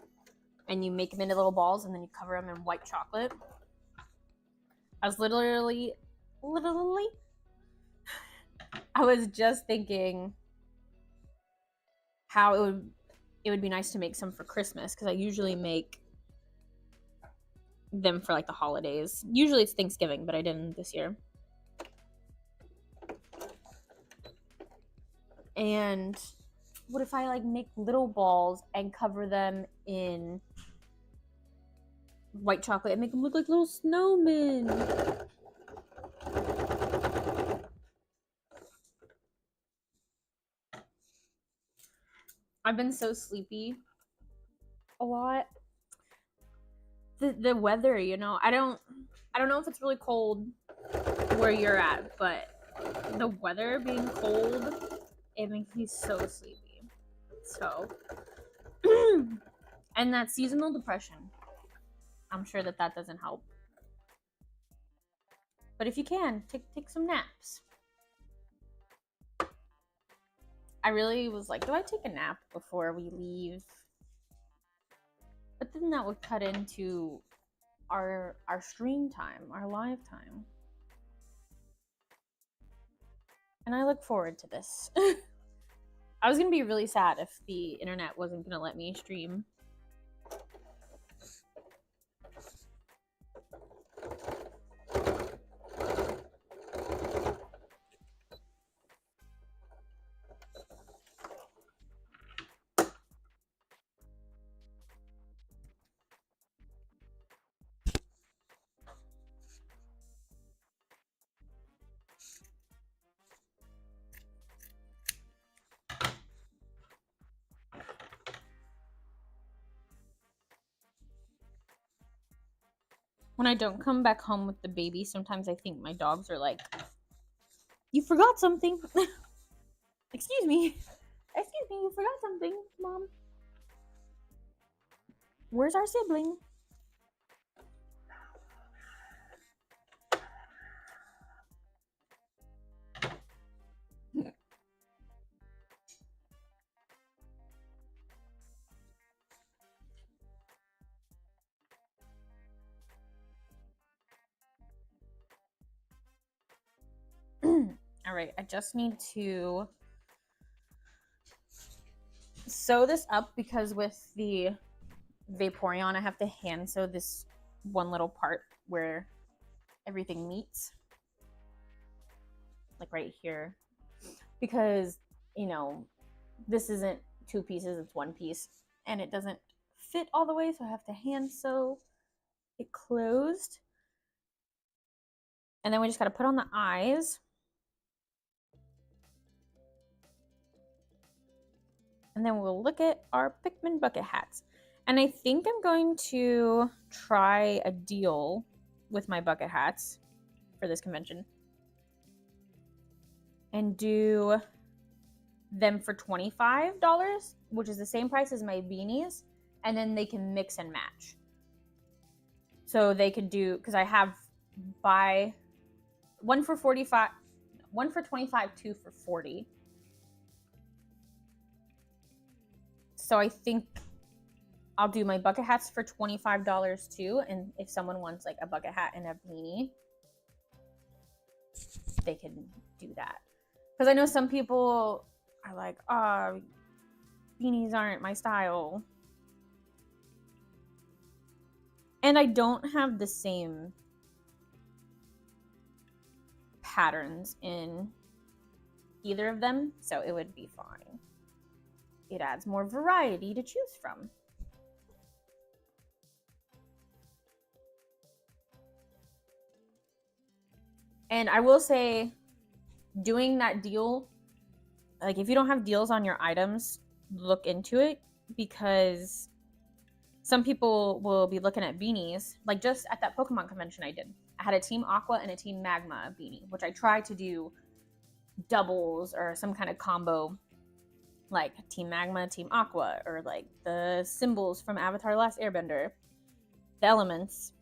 and you make them into little balls and then you cover them in white chocolate. I was literally, I was just thinking how it would be nice to make some for Christmas, because I usually make them for like the holidays. Usually it's Thanksgiving, but I didn't this year. And what if I like make little balls and cover them in white chocolate and make them look like little snowmen? I've been so sleepy a lot. The weather, you know, I don't know if it's really cold where you're at, but the weather being cold, it makes me so sleepy. So and that seasonal depression, I'm sure that doesn't help. But if you can, take some naps. I really was like, do I take a nap before we leave? But then that would cut into our stream time, our live time. And I look forward to this. I was gonna be really sad if the internet wasn't gonna let me stream. When I don't come back home with the baby, sometimes I think my dogs are like, you forgot something. Excuse me, you forgot something, Mom. Where's our sibling? All right, I just need to sew this up because with the Vaporeon, I have to hand sew this one little part where everything meets, like right here, because, you know, this isn't 2 pieces, it's 1 piece, and it doesn't fit all the way, so I have to hand sew it closed. And then we just got to put on the eyes. And then we'll look at our Pikmin bucket hats. And I think I'm going to try a deal with my bucket hats for this convention. and do them for $25, which is the same price as my beanies, and then they can mix and match. So they could do, because I have buy one for 45, one for 25, two for 40. So I think I'll do my bucket hats for $25 too. And if someone wants like a bucket hat and a beanie, they can do that. Because I know some people are like, oh, beanies aren't my style. And I don't have the same patterns in either of them, so it would be fine. It adds more variety to choose from. And I will say, doing that deal, like if you don't have deals on your items, look into it, because some people will be looking at beanies. Like just at that Pokemon convention I did, I had a Team Aqua and a Team Magma beanie, which I tried to do doubles or some kind of combo, like Team Magma, Team Aqua, or like the symbols from Avatar: The Last Airbender, the elements.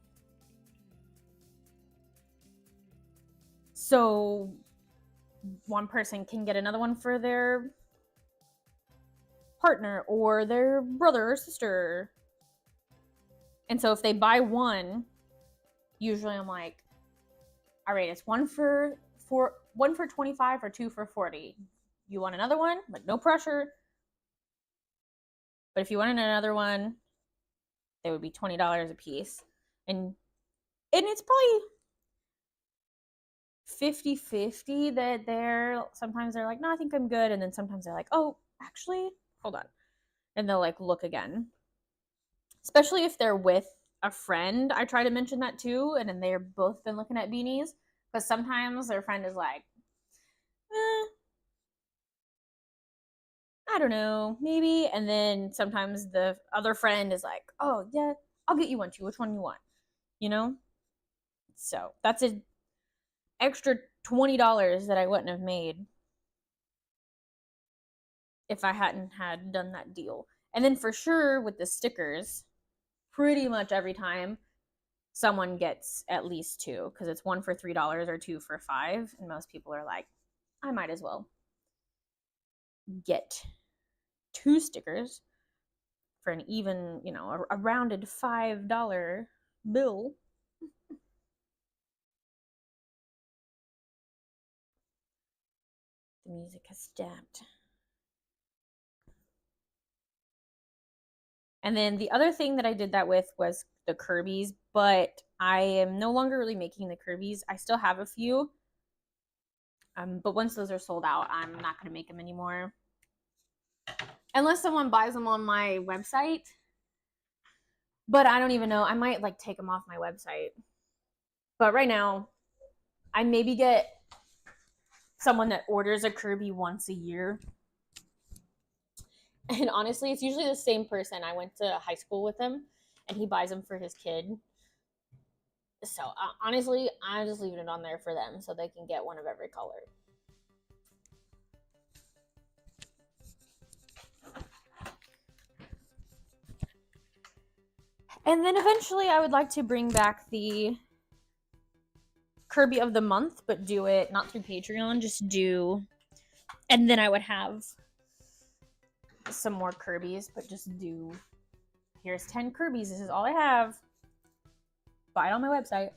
So one person can get another one for their partner or their brother or sister. And so if they buy one, usually I'm like, all right, it's one for 25 or two for 40. You want another one? Like, no pressure. But if you wanted another one, they would be $20 a piece. And it's probably 50-50 that sometimes they're like, no, I think I'm good. And then sometimes they're like, oh, actually, hold on. And they'll like look again. Especially if they're with a friend. I try to mention that too. And then they're both been looking at beanies. Because sometimes their friend is like, I don't know, maybe. And then sometimes the other friend is like, oh, yeah, I'll get you one too. Which one you want? You know? So that's an extra $20 that I wouldn't have made if I hadn't had done that deal. And then for sure with the stickers, pretty much every time someone gets at least two, because it's one for $3 or two for $5. And most people are like, I might as well get 2 stickers for an even, a rounded $5 bill. The music has stopped. And then the other thing that I did that with was the Kirby's, but I am no longer really making the Kirby's. I still have a few. But once those are sold out, I'm not going to make them anymore. Unless someone buys them on my website. But I don't even know. I might like take them off my website. But right now, I maybe get someone that orders a Kirby once a year. And honestly, it's usually the same person. I went to high school with him, and he buys them for his kid. So honestly, I'm just leaving it on there for them so they can get one of every color. And then eventually I would like to bring back the Kirby of the month, but do it not through Patreon, just do, and then I would have some more Kirby's, but just do, here's 10 Kirby's, this is all I have. Buy it on my website.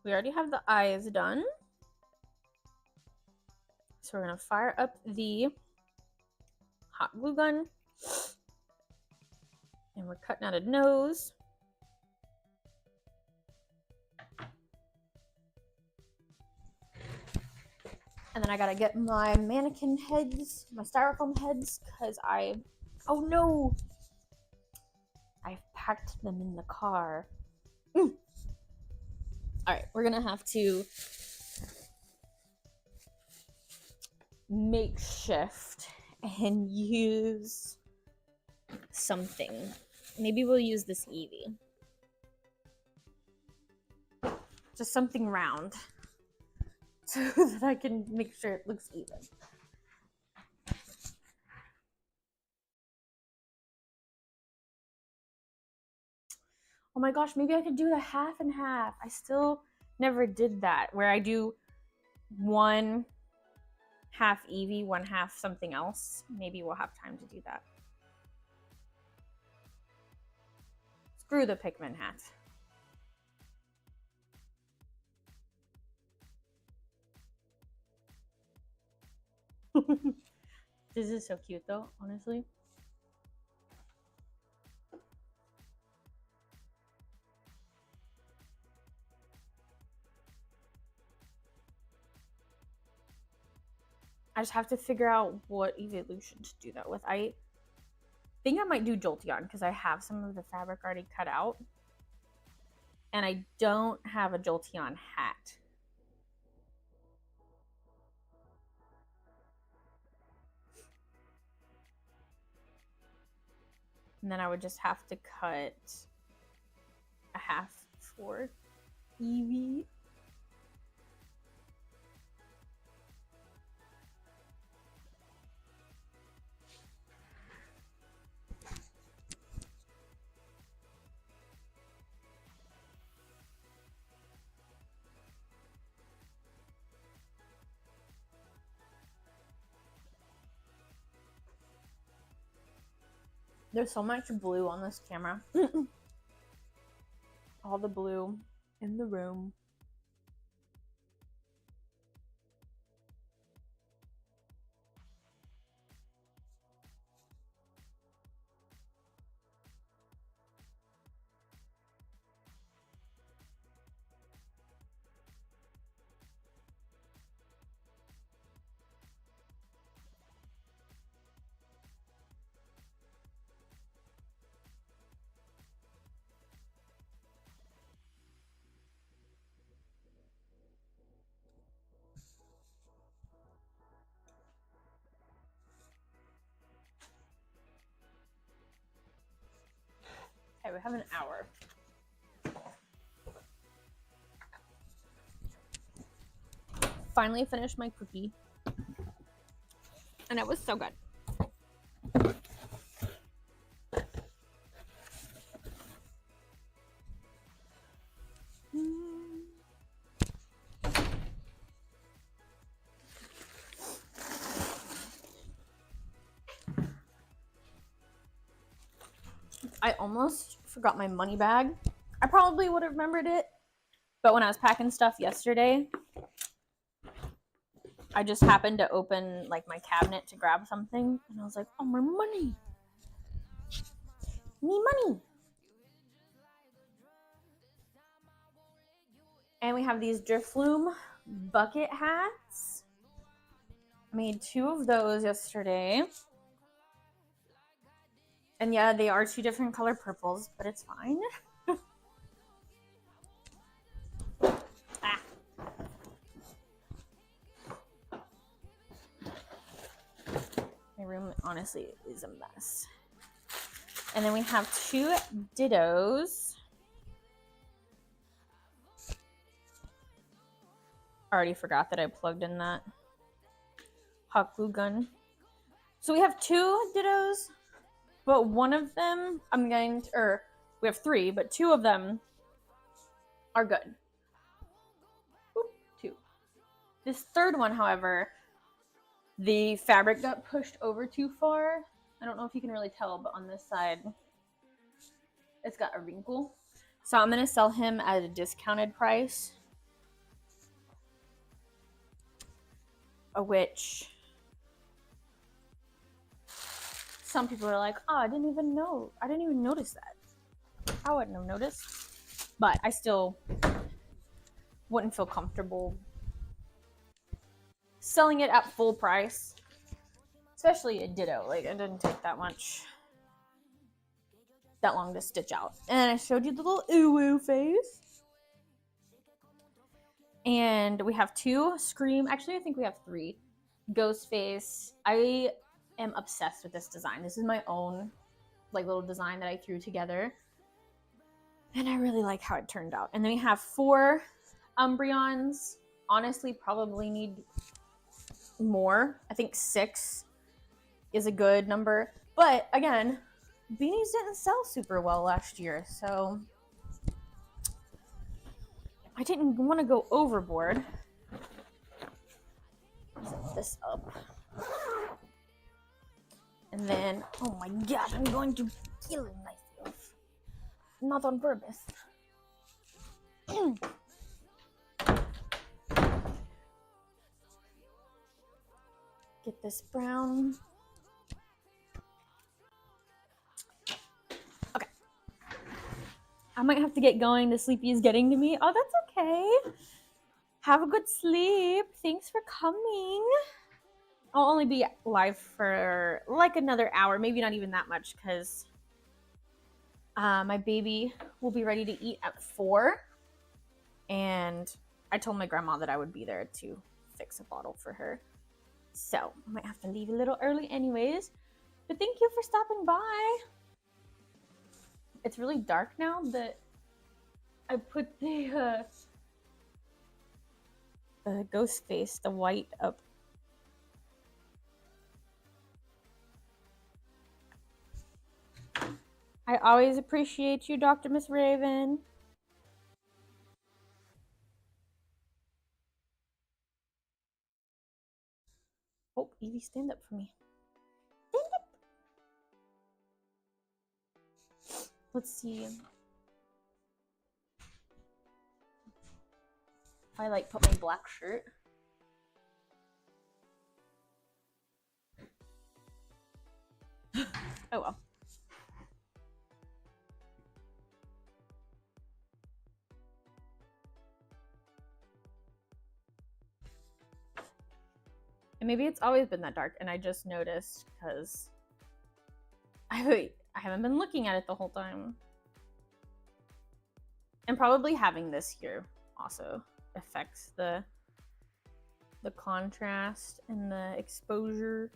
We already have the eyes done. So we're going to fire up the hot glue gun. And we're cutting out a nose. And then I gotta get my mannequin heads, my styrofoam heads, because oh no! I've packed them in the car. All right, we're gonna have to makeshift and use something. Maybe we'll use this Eevee. Just something round so that I can make sure it looks even. Oh my gosh, maybe I could do the half and half. I still never did that, where I do one half Eevee, one half something else. Maybe we'll have time to do that. Screw the Pikmin hat. This is so cute though, honestly. I just have to figure out what evolution to do that with. I think I might do Jolteon because I have some of the fabric already cut out. And I don't have a Jolteon hat. And then I would just have to cut a half for Eevee. There's so much blue on this camera. All the blue in the room. Okay, we have an hour. Finally finished my cookie. And it was so good. I almost forgot my money bag. I probably would have remembered it, but when I was packing stuff yesterday, I just happened to open like my cabinet to grab something, and I was like, "Oh, my money! Me money!" And we have these Drifloon bucket hats. I made 2 of those yesterday. And yeah, they are 2 different color purples, but it's fine. Ah. My room honestly is a mess. And then we have 2 Dittos. I already forgot that I plugged in that hot glue gun. So we have 2 Dittos, but one of them I'm going to, or we have 3, but 2 of them are good. Oop, 2. This third one, however, the fabric got pushed over too far. I don't know if you can really tell, but on this side, it's got a wrinkle. So I'm going to sell him at a discounted price. Which some people are like, oh, I didn't even notice that. I wouldn't have noticed. But I still wouldn't feel comfortable selling it at full price. Especially a Ditto. Like, it didn't take that long to stitch out. And I showed you the little Uwu face. And we have 2 Scream. Actually, I think we have 3. Ghostface. I am obsessed with this design. This is my own like little design that I threw together. And I really like how it turned out. And then we have 4 Umbreons. Honestly, probably need more. I think 6 is a good number. But again, beanies didn't sell super well last year, so I didn't want to go overboard. Set this up. And then, oh my gosh, I'm going to kill myself. Not on purpose. Get this brown. Okay. I might have to get going. The sleepy is getting to me. Oh, that's okay. Have a good sleep. Thanks for coming. I'll only be live for like another hour, maybe not even that much, because my baby will be ready to eat at 4. And I told my grandma that I would be there to fix a bottle for her. So I might have to leave a little early anyways. But thank you for stopping by. It's really dark now that I put the ghost face, the white up. I always appreciate you, Dr. Miss Raven. Oh, Evie, stand up for me. Stand up. Let's see. If I like put my black shirt. Oh well. And maybe it's always been that dark and I just noticed because I haven't been looking at it the whole time. And probably having this here also affects the contrast and the exposure.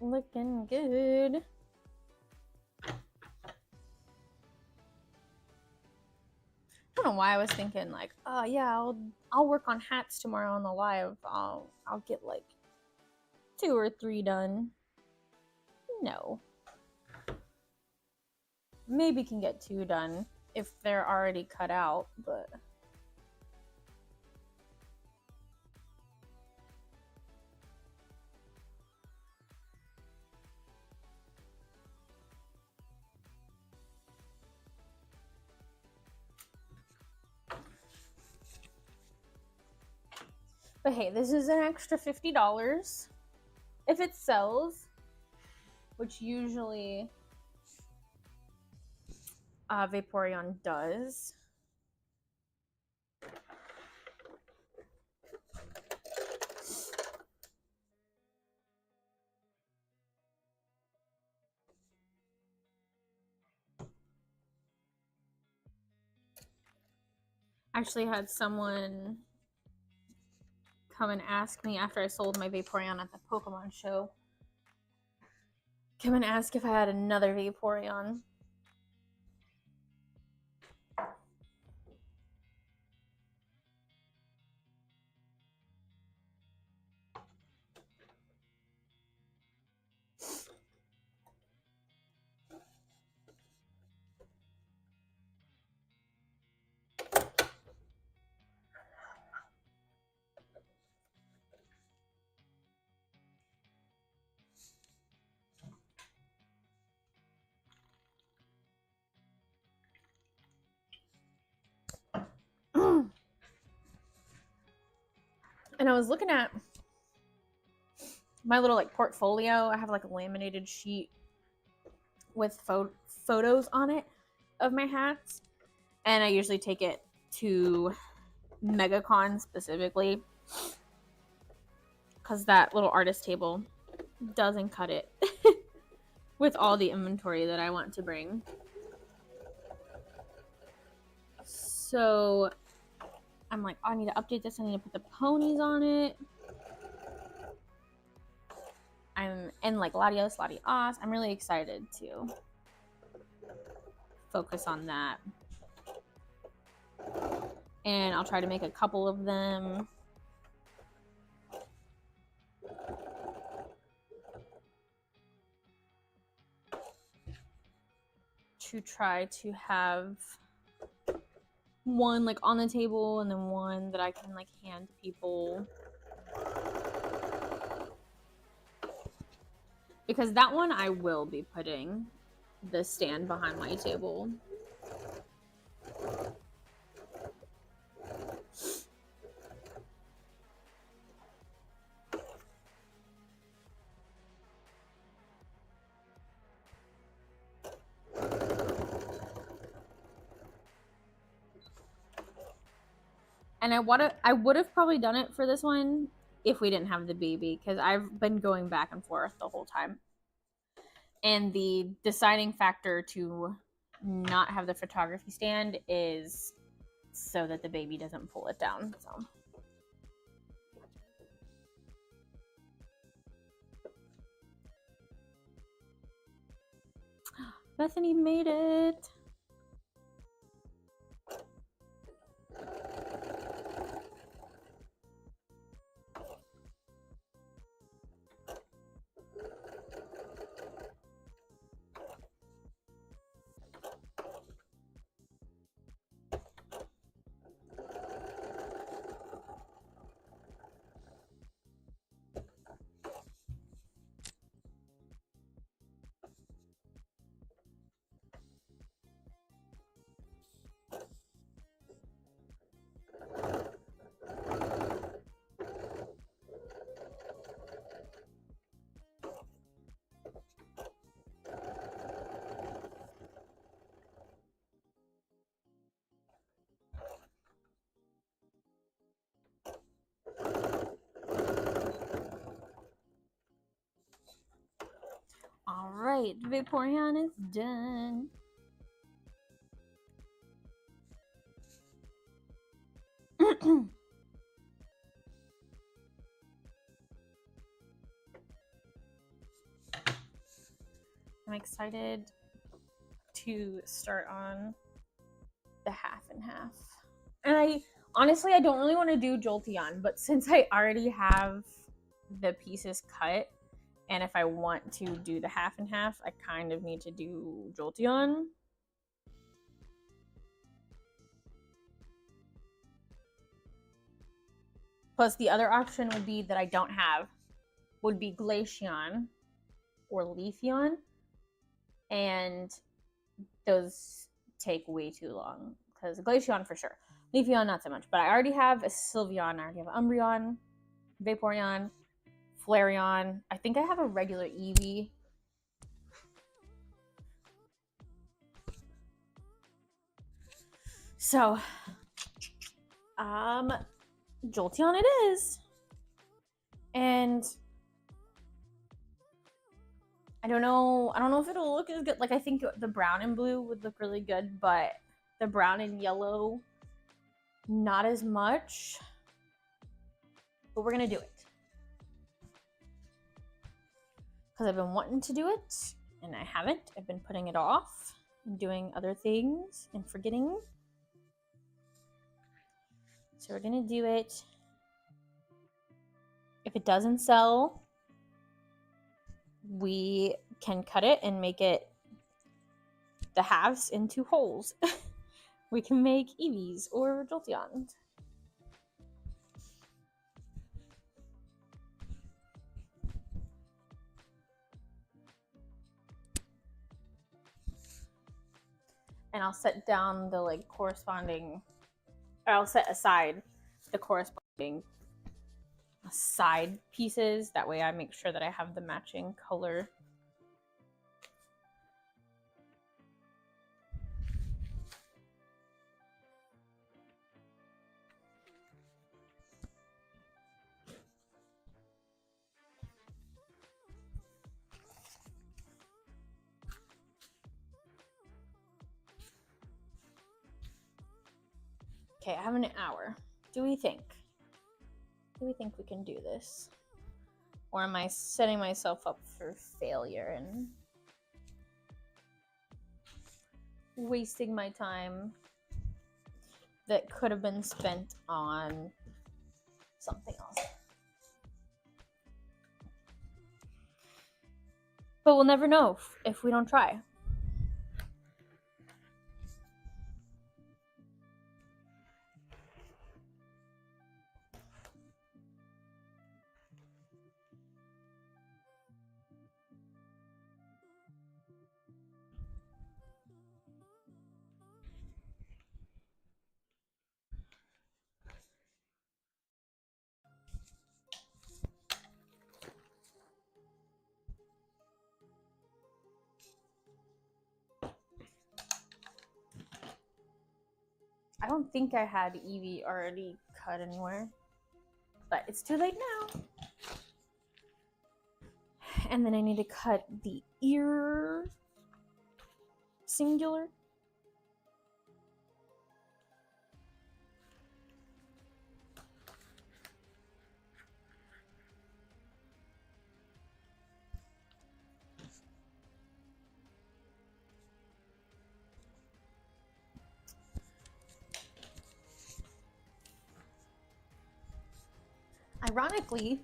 Looking good. I don't know why I was thinking like, oh yeah, I'll work on hats tomorrow on the live. I'll get like 2 or 3 done. No. Maybe can get 2 done if they're already cut out, but hey, this is an extra $50 if it sells, which usually Vaporeon does. I actually had someone come and ask me after I sold my Vaporeon at the Pokemon show. Come and ask if I had another Vaporeon. And I was looking at my little like portfolio. I have like a laminated sheet with photos on it of my hats, and I usually take it to MegaCon specifically because that little artist table doesn't cut it with all the inventory that I want to bring. So I'm like, oh, I need to update this. I need to put the ponies on it. And like Latios, Latios. I'm really excited to focus on that. And I'll try to make a couple of them. To try to have one like on the table and then one that I can like hand to people. Because that one I will be putting the stand behind my table. And I would have probably done it for this one if we didn't have the baby, because I've been going back and forth the whole time. And the deciding factor to not have the photography stand is so that the baby doesn't pull it down. So Bethany made it. All right, Vaporeon is done. I'm excited to start on the half and half. And I don't really want to do Jolteon, but since I already have the pieces cut, and if I want to do the half and half, I kind of need to do Jolteon. Plus, the other option would be that I don't have, would be Glaceon or Leafeon. And those take way too long. Because Glaceon for sure. Leafeon, not so much. But I already have a Sylveon. I already have Umbreon, Vaporeon, Flareon. I think I have a regular Eevee. So, Jolteon it is. And I don't know if it'll look as good. Like, I think the brown and blue would look really good, but the brown and yellow Not as much, but we're gonna do it. Because I've been wanting to do it, and I haven't. I've been putting it off and doing other things and forgetting. So we're gonna do it. If it doesn't sell, we can cut it and make it the halves into wholes. We can make Eevees or Jolteons. And I'll set down the like corresponding, or I'll set aside the corresponding side pieces. That way I make sure that I have the matching color. Okay, I have an hour. Do we think we can do this? Or am I setting myself up for failure and wasting my time that could have been spent on something else? But we'll never know if we don't try. I don't think I had Eevee already cut anywhere, but it's too late now. And then I need to cut the ear singular. Ironically,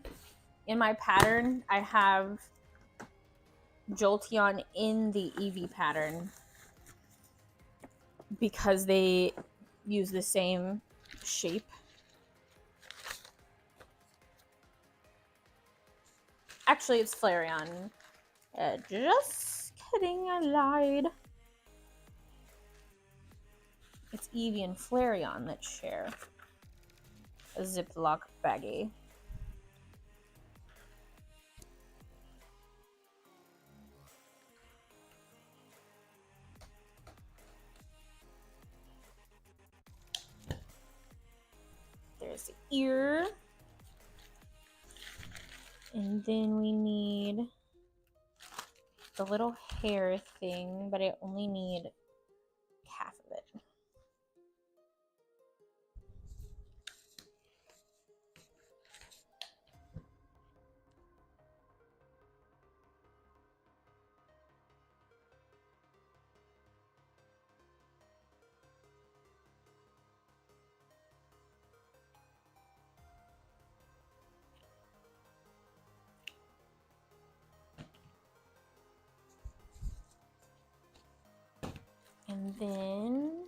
in my pattern, I have Jolteon in the Eevee pattern because they use the same shape. Actually, it's Flareon. Just kidding, I lied. It's Eevee and Flareon that share a Ziploc baggie. There's the ear. And then we need the little hair thing, but I only need half of it. And then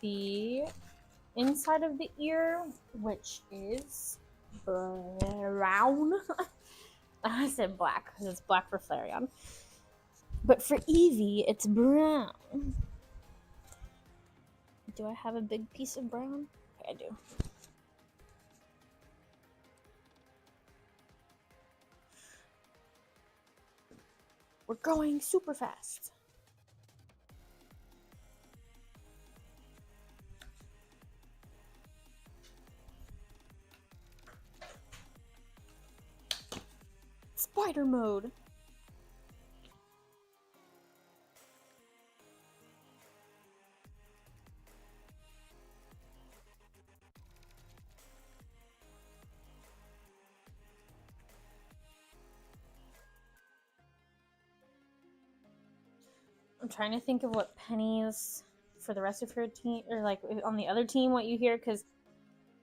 the inside of the ear, which is brown. I said black because it's black for Flareon. But for Eevee, it's brown. Do I have a big piece of brown? Okay, I do. We're going super fast. Spider mode. trying to think of what Penny's for the rest of her team, or like on the other team, what you hear, because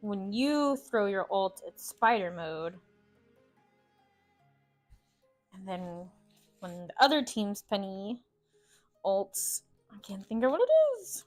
when you throw your ult, it's spider mode. And then when the other team's Penny ults, I can't think of what it is.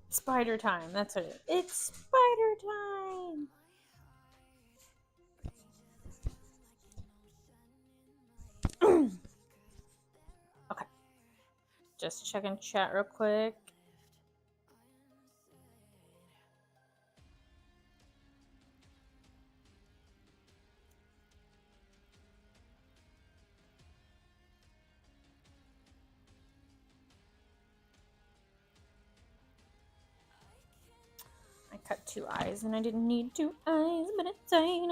Spider time, that's what it is. It's spider time! Okay. Just checking chat real quick. I cut 2 eyes and I didn't need 2 eyes, but it's fine.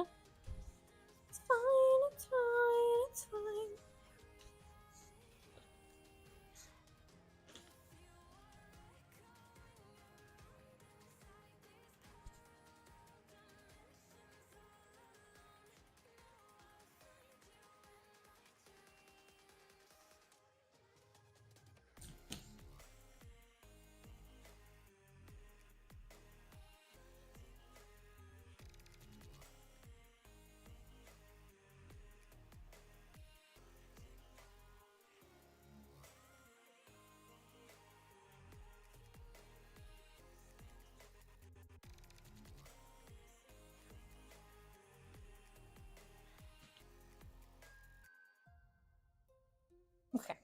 It's fine, it's fine, it's fine. Okay.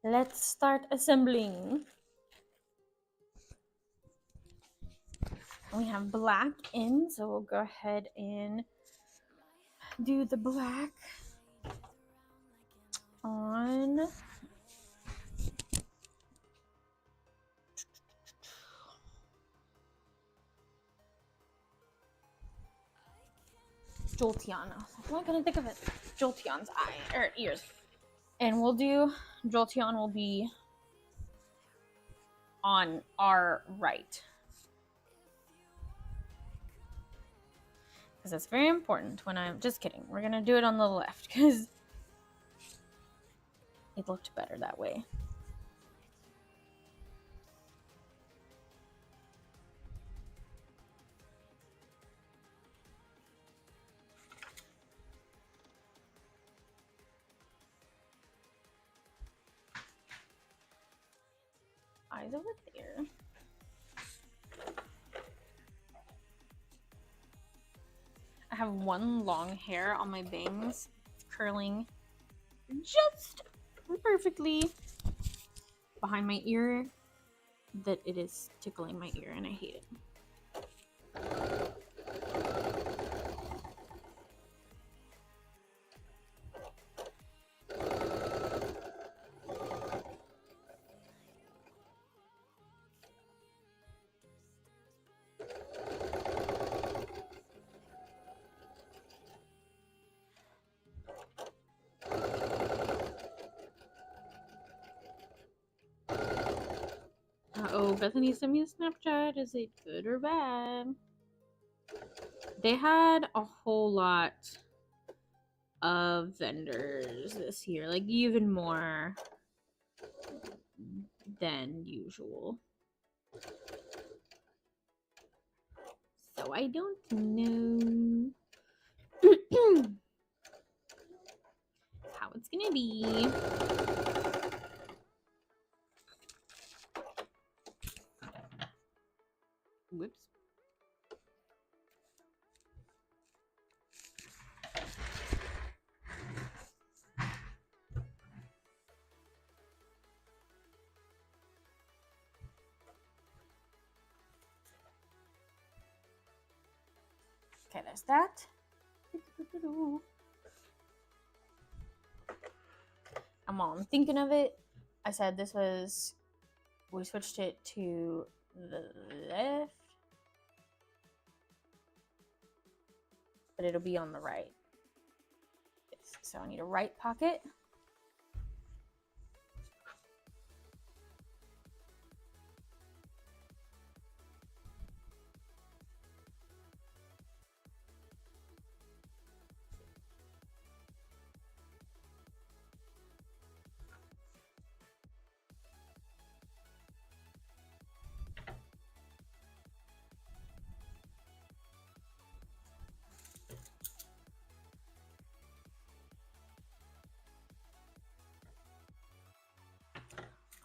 Let's start assembling. We have black in, so we'll go ahead and do the black on Jolteon. Why couldn't I think of it? Jolteon's eye or ears. And we'll do Jolteon will be on our right. Because that's very important when I'm just kidding. We're gonna do it on the left because it looked better that way. Eyes over there. I have one long hair on my bangs curling just perfectly behind my ear that it is tickling my ear and I hate it. Uh-oh, Bethany sent me a Snapchat. Is it good or bad? They had a whole lot of vendors this year, like even more than usual. So I don't know how it's gonna be. Whoops. Okay, there's that. And while I'm thinking of it, I said this was, we switched it to the left, but it'll be on the right. Yes. So I need a right pocket.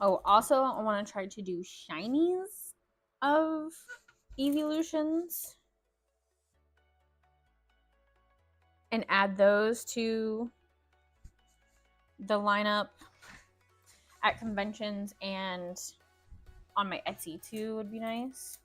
Oh, also, I want to try to do shinies of Evolutions and add those to the lineup at conventions and on my Etsy too would be nice.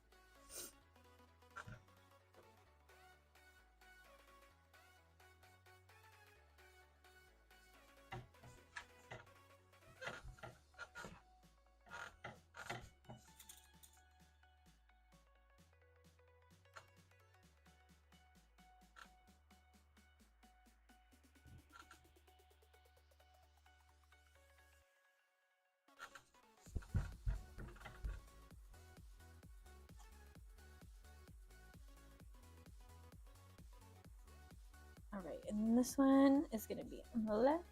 All right, and this one is going to be on the left.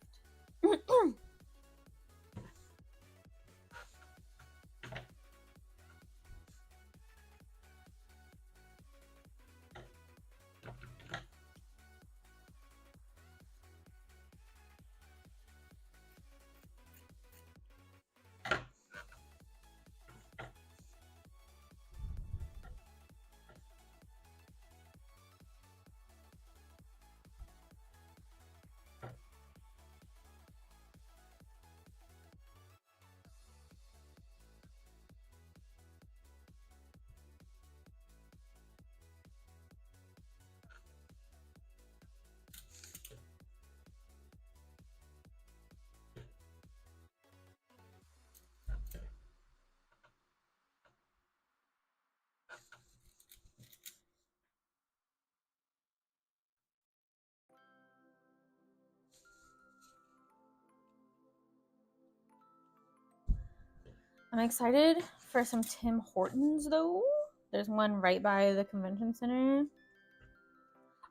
I'm excited for some Tim Hortons though. There's one right by the convention center.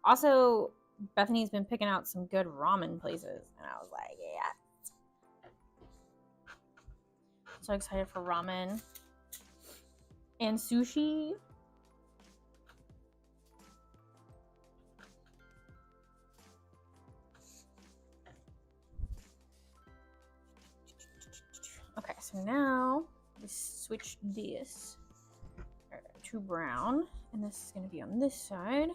Also, Bethany's been picking out some good ramen places, and I was like, yeah. So excited for ramen and sushi. Okay, so now we switch this to brown, and this is going to be on this side.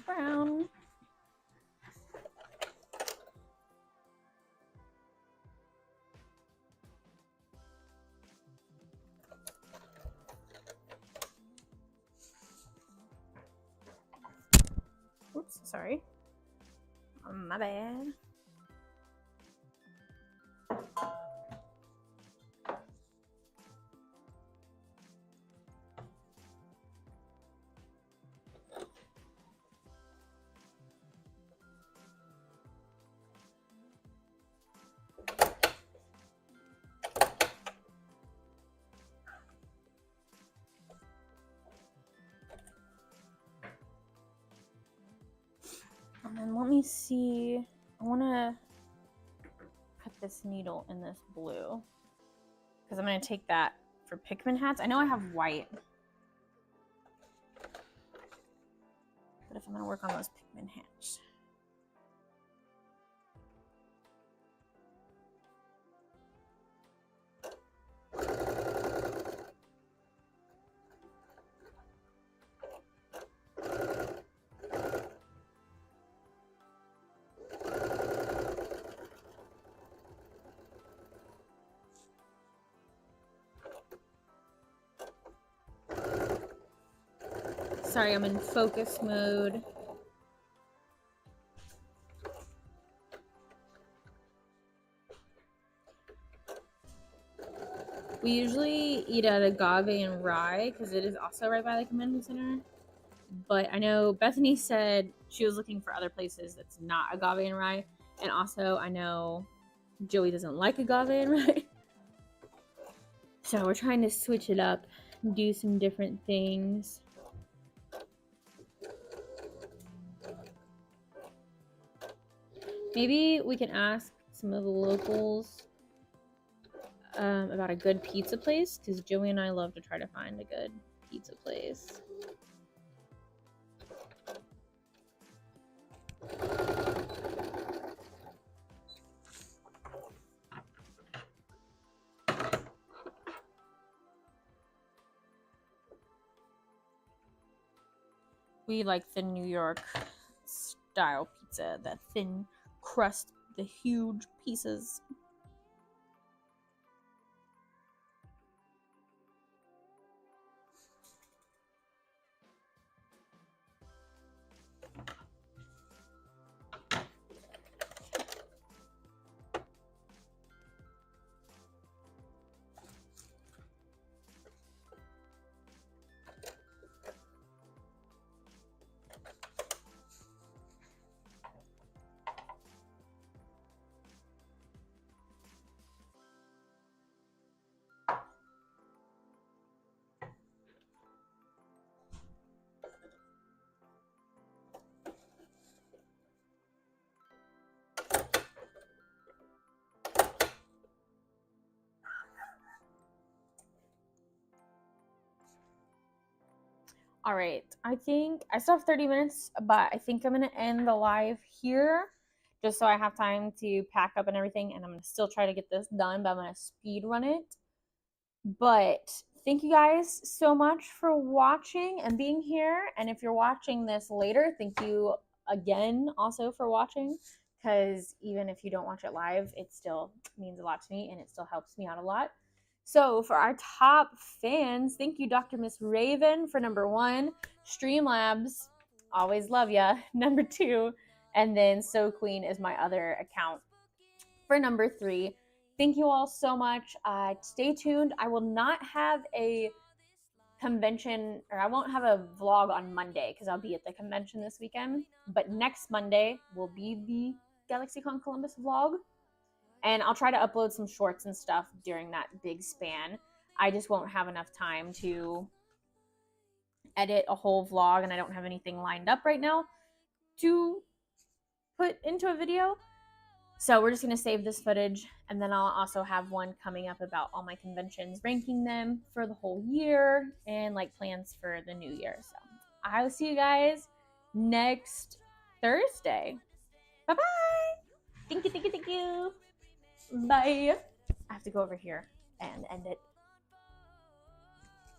Brown. Oops, sorry. My bad. And then let me see. I want to put this needle in this blue because I'm going to take that for Pikmin hats. I know I have white, but if I'm going to work on those Pikmin hats. Sorry, I'm in focus mode. We usually eat at Agave and Rye because it is also right by the convention center. But I know Bethany said she was looking for other places that's not Agave and Rye. And also, I know Joey doesn't like Agave and Rye. So we're trying to switch it up, do some different things. Maybe we can ask some of the locals about a good pizza place, because Joey and I love to try to find a good pizza place. We like the New York style pizza, the thin crust, the huge pieces. All right, I think I still have 30 minutes, but I think I'm gonna end the live here just so I have time to pack up and everything, and I'm gonna still try to get this done, but I'm gonna speed run it. But thank you guys so much for watching and being here. And if you're watching this later, thank you again also for watching, because even if you don't watch it live, it still means a lot to me and it still helps me out a lot. So for our top fans, thank you, Dr. Miss Raven, for number 1, Streamlabs, always love ya, number 2, and then So Queen is my other account for number 3. Thank you all so much. Stay tuned. I will not have a convention, or I won't have a vlog on Monday because I'll be at the convention this weekend. But next Monday will be the GalaxyCon Columbus vlog. And I'll try to upload some shorts and stuff during that big span. I just won't have enough time to edit a whole vlog, and I don't have anything lined up right now to put into a video. So we're just going to save this footage, and then I'll also have one coming up about all my conventions, ranking them for the whole year, and like plans for the new year. So I will see you guys next Thursday. Bye-bye. Thank you, thank you, thank you. Bye. I have to go over here and end it.